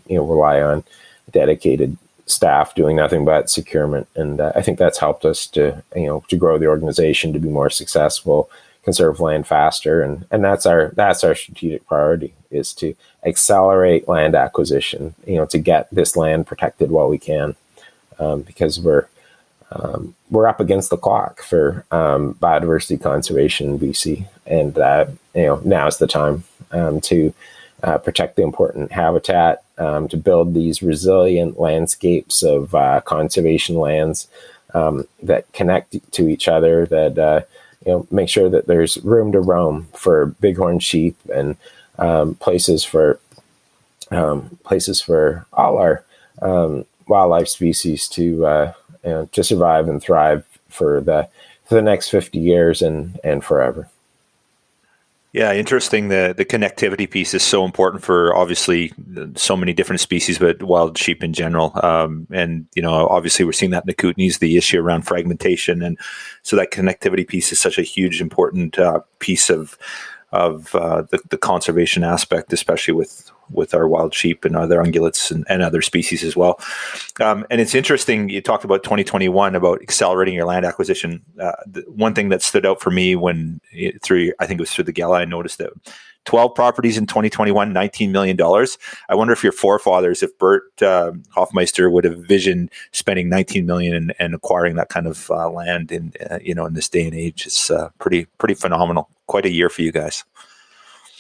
rely on dedicated staff doing nothing but securement, and I think that's helped us to grow the organization, to be more successful, conserve land faster, and that's our strategic priority, is to accelerate land acquisition, to get this land protected while we can, because we're up against the clock for biodiversity conservation in BC, and now's the time to protect the important habitat, to build these resilient landscapes of conservation lands that connect to each other, that make sure that there's room to roam for bighorn sheep, and places for all our wildlife species to survive and thrive for the next 50 years and forever. Yeah, interesting. The connectivity piece is so important for obviously so many different species, but wild sheep in general. And obviously we're seeing that in the Kootenays, the issue around fragmentation, and so that connectivity piece is such a huge, important piece of the conservation aspect, especially with our wild sheep and other ungulates and other species as well. And it's interesting, you talked about 2021, about accelerating your land acquisition. One thing that stood out for me I think it was through the gala, I noticed that 12 properties in 2021, $19 million. I wonder if your forefathers, if Bert Hoffmeister would have visioned spending $19 million and acquiring that kind of land in this day and age. It's pretty phenomenal. Quite a year for you guys.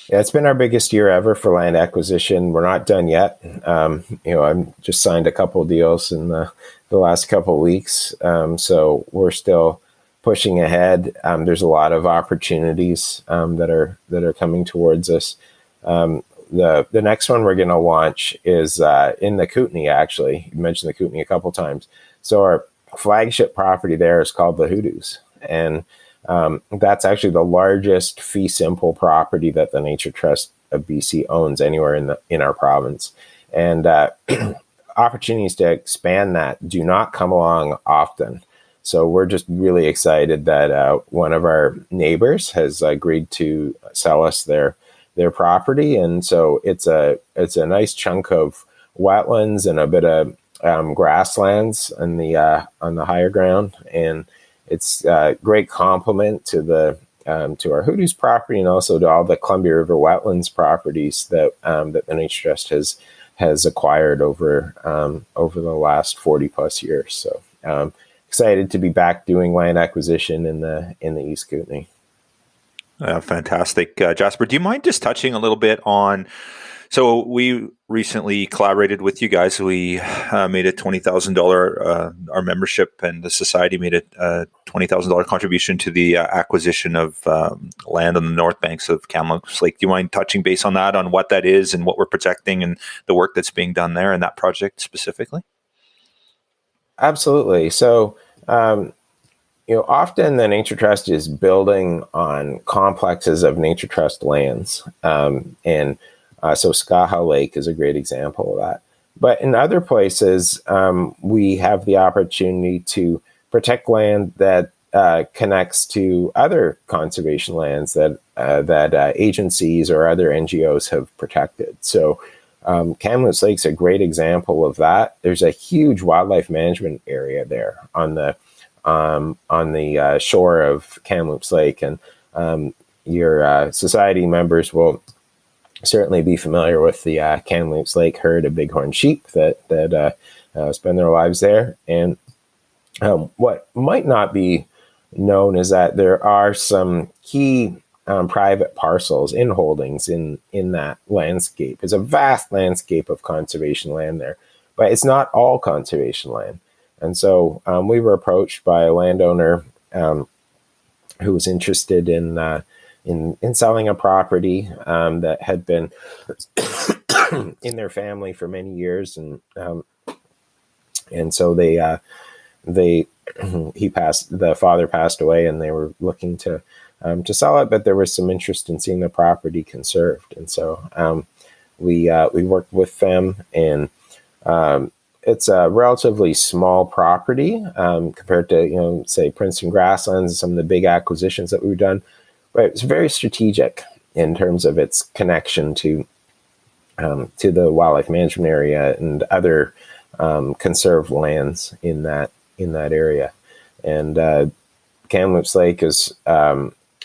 Yeah, it's been our biggest year ever for land acquisition. We're not done yet. I'm just signed a couple of deals in the last couple of weeks, so we're still pushing ahead. There's a lot of opportunities that are coming towards us. The next one we're going to launch is in the Kootenay. Actually, you mentioned the Kootenay a couple times. So our flagship property there is called the Hoodoos, and that's actually the largest fee simple property that the Nature Trust of BC owns anywhere in our province. And opportunities to expand that do not come along often. So we're just really excited that one of our neighbors has agreed to sell us their property, and so it's a nice chunk of wetlands and a bit of grasslands on the higher ground, and it's a great complement to our Hoodoos property and also to all the Columbia River wetlands properties that the Nature Trust has acquired over the last 40 plus years. So excited to be back doing land acquisition in the East Kootenay. Fantastic. Jasper, do you mind just touching a little bit on, so we recently collaborated with you guys. We made a $20,000, our membership and the society made a $20,000 contribution to the acquisition of land on the north banks of Kamloops Lake. Do you mind touching base on that, on what that is and what we're protecting and the work that's being done there in that project specifically? Absolutely. So, often the Nature Trust is building on complexes of Nature Trust lands. So Skaha Lake is a great example of that. But in other places, we have the opportunity to protect land that connects to other conservation lands that agencies or other NGOs have protected. So Kamloops Lake's a great example of that. There's a huge wildlife management area there on the shore of Kamloops Lake, and your society members will certainly be familiar with the Kamloops Lake herd of bighorn sheep that spend their lives there. And what might not be known is that there are some key private parcels in holdings in that landscape. It's a vast landscape of conservation land there, but it's not all conservation land. And so we were approached by a landowner who was interested in selling a property that had been in their family for many years, and so the father passed away, and they were looking to sell it, but there was some interest in seeing the property conserved, and so we worked with them, and it's a relatively small property compared to say Princeton Grasslands and some of the big acquisitions that we've done. But it's very strategic in terms of its connection to the wildlife management area and other conserved lands in that area. And Kamloops Lake is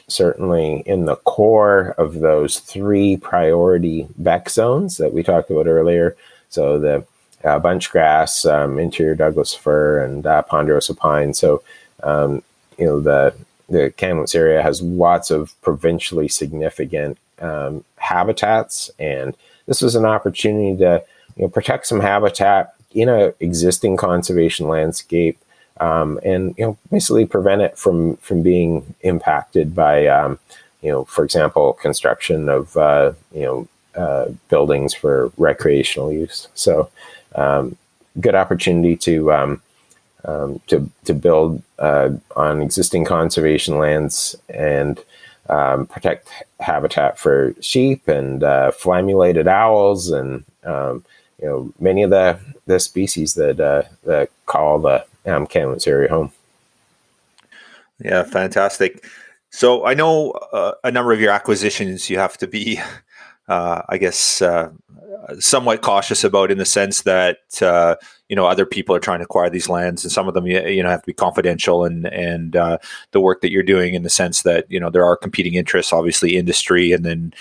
certainly in the core of those 3 priority BEC zones that we talked about earlier. So the bunchgrass, interior Douglas fir, and ponderosa pine. So the Kamloops area has lots of provincially significant habitats, and this was an opportunity to protect some habitat in an existing conservation landscape, and basically prevent it from being impacted by for example, construction of buildings for recreational use. So good opportunity to build on existing conservation lands and protect habitat for sheep and flammulated owls and many of the species that call the Kamloops area home. Yeah, fantastic. So I know a number of your acquisitions you have to be, somewhat cautious about, in the sense that other people are trying to acquire these lands, and some of them have to be confidential, and the work that you're doing in the sense that there are competing interests, obviously industry, and then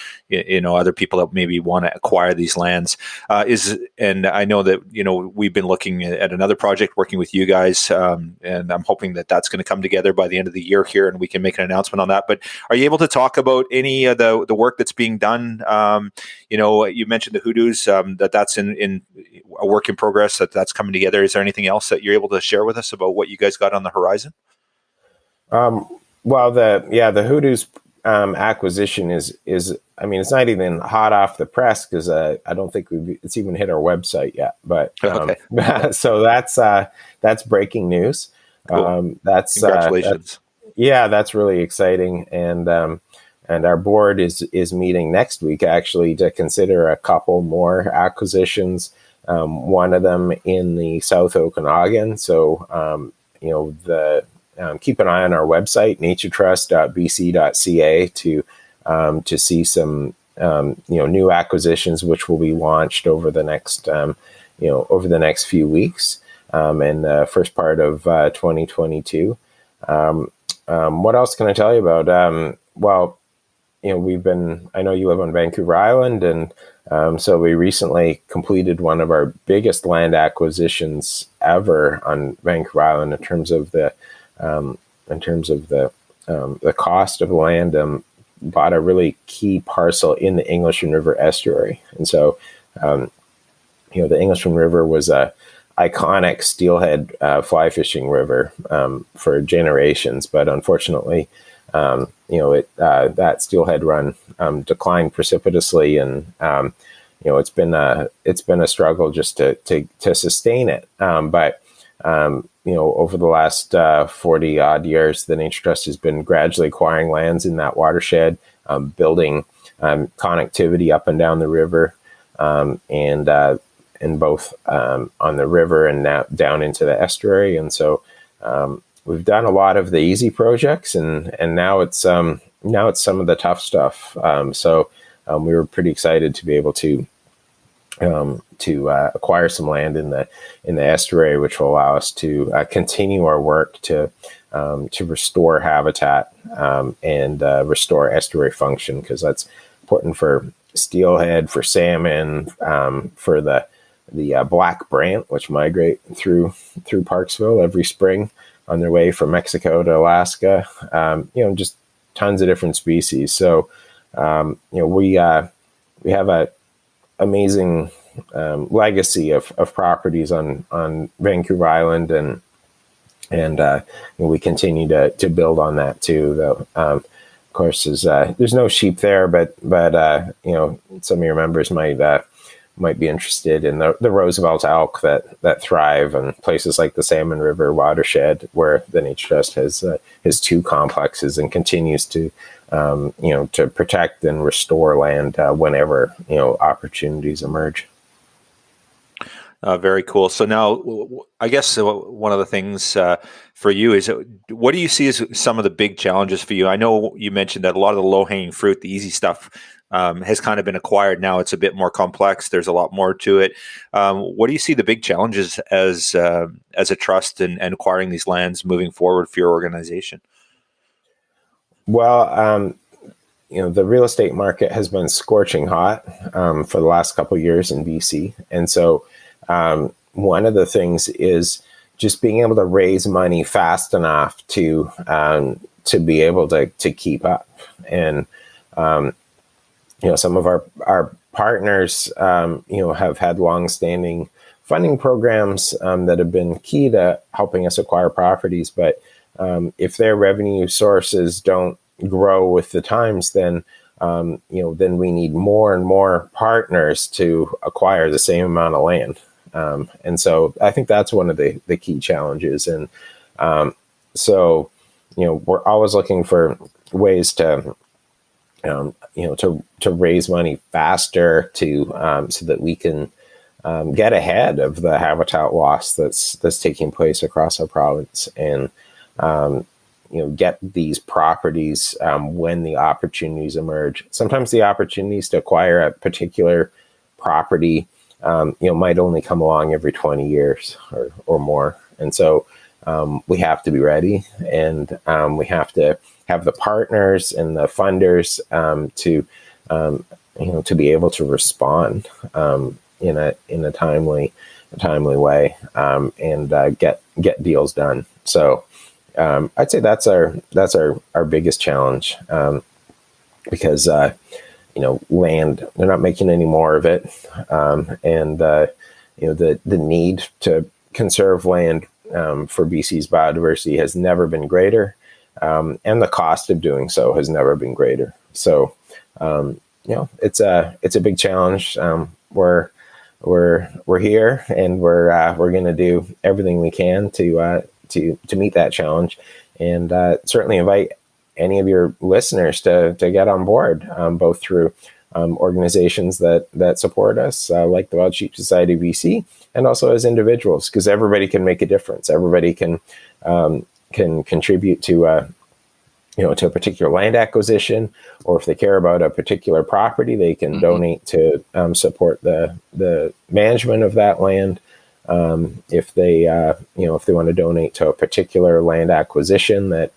other people that maybe want to acquire these lands. And I know that we've been looking at another project working with you guys, and I'm hoping that that's going to come together by the end of the year here, and we can make an announcement on that. But are you able to talk about any of the work that's being done? You mentioned the hoodoos, that's in a work in progress, that's coming together. Is there anything else that you're able to share with us about what you guys got on the horizon? Well, the hoodoos acquisition is I mean, it's not even hot off the press because I don't think it's even hit our website yet. But okay. So that's breaking news. Cool. That's congratulations. That's really exciting, and our board is meeting next week actually to consider a couple more acquisitions. One of them in the South Okanagan. So keep an eye on our website, naturetrust.bc.ca, to see some new acquisitions which will be launched over the next few weeks, and the first part of 2022. What else can I tell you about? I know you live on Vancouver Island, and so we recently completed one of our biggest land acquisitions ever on Vancouver Island in terms of the cost of the land. Bought a really key parcel in the Englishman River estuary, and so the Englishman River was a iconic steelhead fly fishing river for generations, but unfortunately, that steelhead run declined precipitously, and it's been a struggle just to sustain it. But over the last 40 odd years, the Nature Trust has been gradually acquiring lands in that watershed, building connectivity up and down the river, and both on the river and now down into the estuary. And so we've done a lot of the easy projects, and now it's some of the tough stuff. So we were pretty excited to be able to acquire some land in the estuary, which will allow us to continue our work to restore habitat and restore estuary function, because that's important for steelhead, for salmon, for the black brant, which migrate through Parksville every spring on their way from Mexico to Alaska. Just tons of different species. So we have a amazing legacy of properties on Vancouver Island, and we continue to build on that too. Though of course, there's no sheep there, but some of your members might be interested in the Roosevelt elk that thrive in places like the Salmon River watershed, where the Nature Trust has two complexes and continues to protect and restore land whenever opportunities emerge. Very cool. So now, I guess one of the things for you is, what do you see as some of the big challenges for you? I know you mentioned that a lot of the low-hanging fruit, the easy stuff, has kind of been acquired. Now it's a bit more complex. There's a lot more to it. What do you see the big challenges as a trust and acquiring these lands moving forward for your organization? Well, the real estate market has been scorching hot for the last couple of years in BC, and so one of the things is just being able to raise money fast enough to be able to keep up. And some of our partners have had long-standing funding programs that have been key to helping us acquire properties, but if their revenue sources don't grow with the times, then we need more and more partners to acquire the same amount of land. And so I think that's one of the key challenges. And so we're always looking for ways to raise money faster so that we can get ahead of the habitat loss that's taking place across our province, and get these properties when the opportunities emerge. Sometimes the opportunities to acquire a particular property might only come along every 20 years or more. And so we have to be ready, and we have to have the partners and the funders to be able to respond in a timely way, and get deals done. So I'd say that's our biggest challenge, because land, they're not making any more of it, and the need to conserve land for BC's biodiversity has never been greater, and the cost of doing so has never been greater. So it's a big challenge. We're here, and we're going to do everything we can to meet that challenge, and certainly invite any of your listeners to get on board, both through organizations that support us, like the Wild Sheep Society of BC, and also as individuals, because everybody can make a difference. Everybody can contribute to a particular land acquisition, or if they care about a particular property, they can donate to support the management of that land. If they want to donate to a particular land acquisition that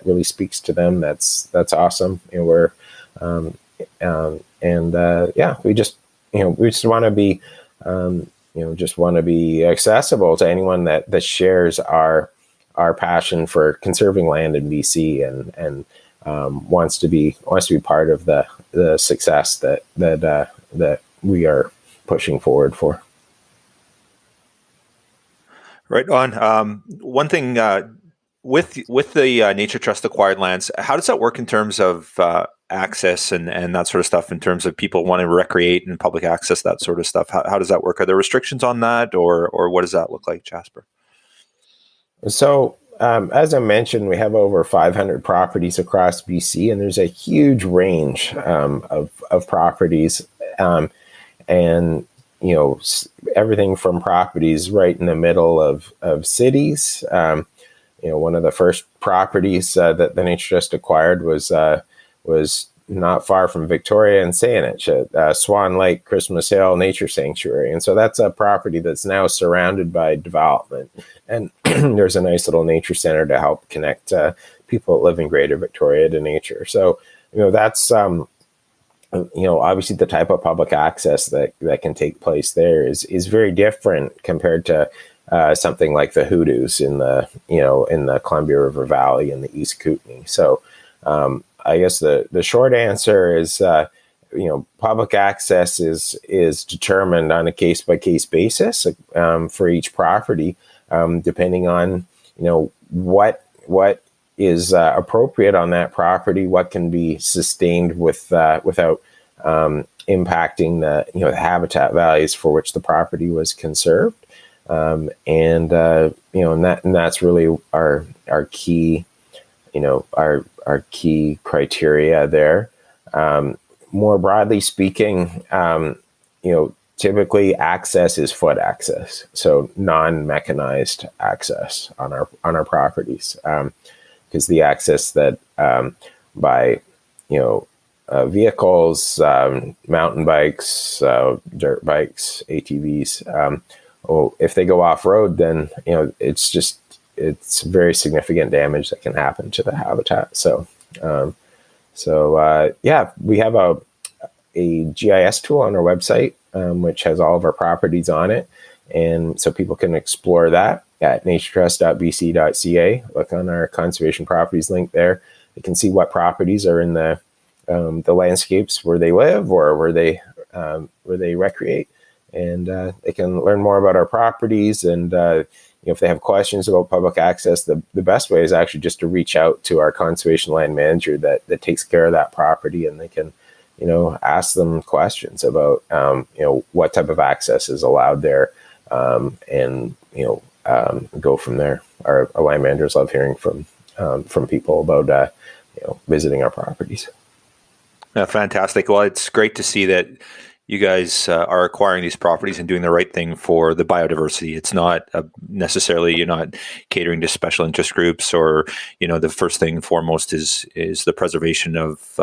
really speaks to them, that's awesome. We just want to be accessible to anyone that shares our passion for conserving land in BC, and wants to be part of the success that we are pushing forward for. Right on. One thing with the Nature Trust acquired lands, how does that work in terms of access and that sort of stuff? In terms of people wanting to recreate and public access, that sort of stuff. How does that work? Are there restrictions on that, or what does that look like, Jasper? So, as I mentioned, we have over 500 properties across BC, and there's a huge range of properties, and everything from properties right in the middle of cities. One of the first properties that the Nature Trust acquired was not far from Victoria and Saanich at Swan Lake Christmas Hill Nature Sanctuary. And so that's a property that's now surrounded by development. And there's a nice little nature center to help connect people that live in Greater Victoria to nature. So, that's, obviously the type of public access that can take place there is very different compared to something like the Hoodoos in the Columbia River Valley in the East Kootenay. So, I guess the short answer is, public access is determined on a case by case basis for each property, depending on what is appropriate on that property, what can be sustained without impacting the habitat values for which the property was conserved, and that's really our key. Our key criteria there. More broadly speaking, typically access is foot access, so non-mechanized access on our properties, because the access that by vehicles, mountain bikes, dirt bikes, ATVs, if they go off road, then it's very significant damage that can happen to the habitat. So we have a GIS tool on our website, which has all of our properties on it. And so people can explore that at naturetrust.bc.ca. Look on our conservation properties link there. You can see what properties are in the landscapes where they live or where they recreate. And they can learn more about our properties, and if they have questions about public access, the best way is actually just to reach out to our conservation land manager that takes care of that property, and they can, ask them questions about, what type of access is allowed there, and go from there. Our land managers love hearing from people about, visiting our properties. Fantastic. Well, it's great to see that you guys are acquiring these properties and doing the right thing for the biodiversity. It's not necessarily, you're not catering to special interest groups, or the first thing foremost is the preservation of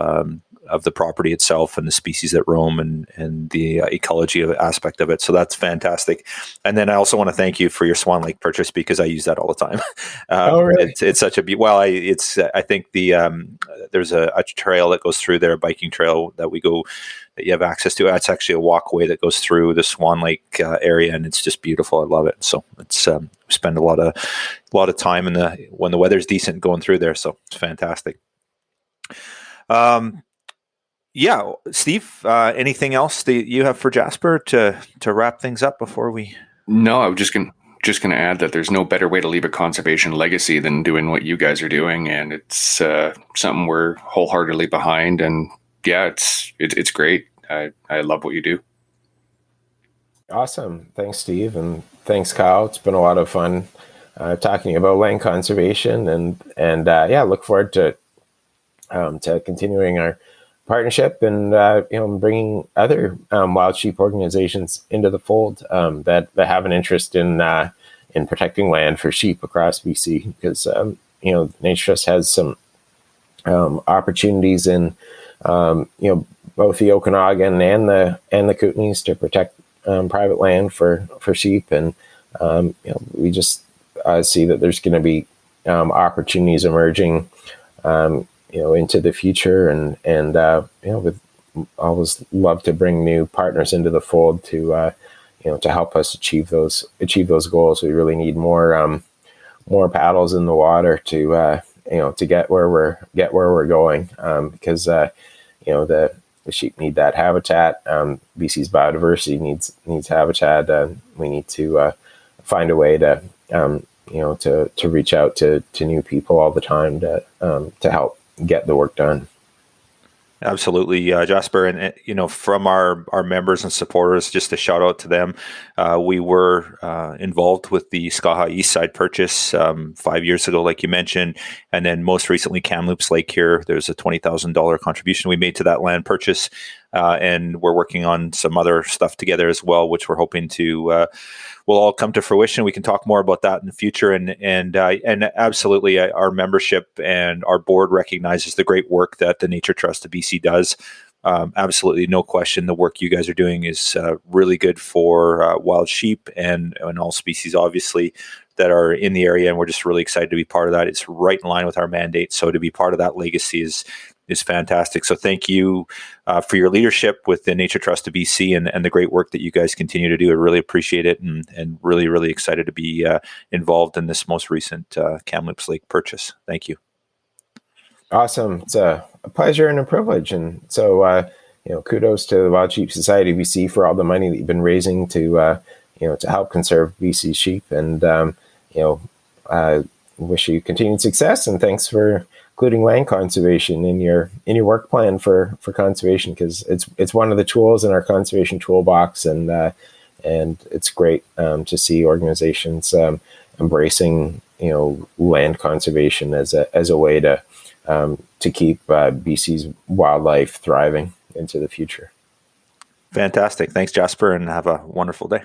of the property itself and the species that roam and the ecology aspect of it. So that's fantastic. And then I also want to thank you for your Swan Lake purchase, because I use that all the time. Oh, really? It's such a I think there's a trail that goes through there, a biking trail that we go, that you have access to. It's actually a walkway that goes through the Swan Lake area, and it's just beautiful. I love it. So it's we spend a lot of time when the weather's decent going through there. So it's fantastic. Yeah, Steve, anything else that you have for Jasper to wrap things up before we? No, I'm just gonna add that there's no better way to leave a conservation legacy than doing what you guys are doing, and it's something we're wholeheartedly behind. And yeah, it's great. I love what you do. Awesome. Thanks, Steve, and thanks, Kyle. It's been a lot of fun talking about land conservation, and look forward to continuing our partnership and bringing other wild sheep organizations into the fold that have an interest in protecting land for sheep across BC, because Nature Trust has some opportunities in both the Okanagan and the Kootenays to protect private land for sheep, and we just see that there's going to be opportunities emerging into the future, and with always love to bring new partners into the fold to help us achieve those goals. We really need more paddles in the water to get where we're going, because the sheep need that habitat. BC's biodiversity needs habitat, and we need to find a way to reach out to new people all the time to help get the work done. Absolutely, Jasper, and from our members and supporters, just a shout out to them. We were involved with the Skaha East Side purchase 5 years ago, like you mentioned, and then most recently Kamloops Lake here. There's a $20,000 contribution we made to that land purchase, and we're working on some other stuff together as well, which we're hoping to will all come to fruition. We can talk more about that in the future, and absolutely, our membership and our board recognizes the great work that the Nature Trust of BC does. Absolutely, no question, the work you guys are doing is really good for wild sheep and all species, obviously, that are in the area, and we're just really excited to be part of that. It's right in line with our mandate, so to be part of that legacy is fantastic. So thank you for your leadership with the Nature Trust of BC and the great work that you guys continue to do. I really appreciate it, and really, really excited to be involved in this most recent Kamloops Lake purchase. Thank you. Awesome. It's a pleasure and a privilege. And so, kudos to the Wild Sheep Society of BC for all the money that you've been raising to help conserve BC sheep. And, I wish you continued success, and thanks for including land conservation in your work plan for conservation, because it's one of the tools in our conservation toolbox, and it's great to see organizations embracing land conservation as a way to keep BC's wildlife thriving into the future. Fantastic. Thanks, Jasper, and have a wonderful day.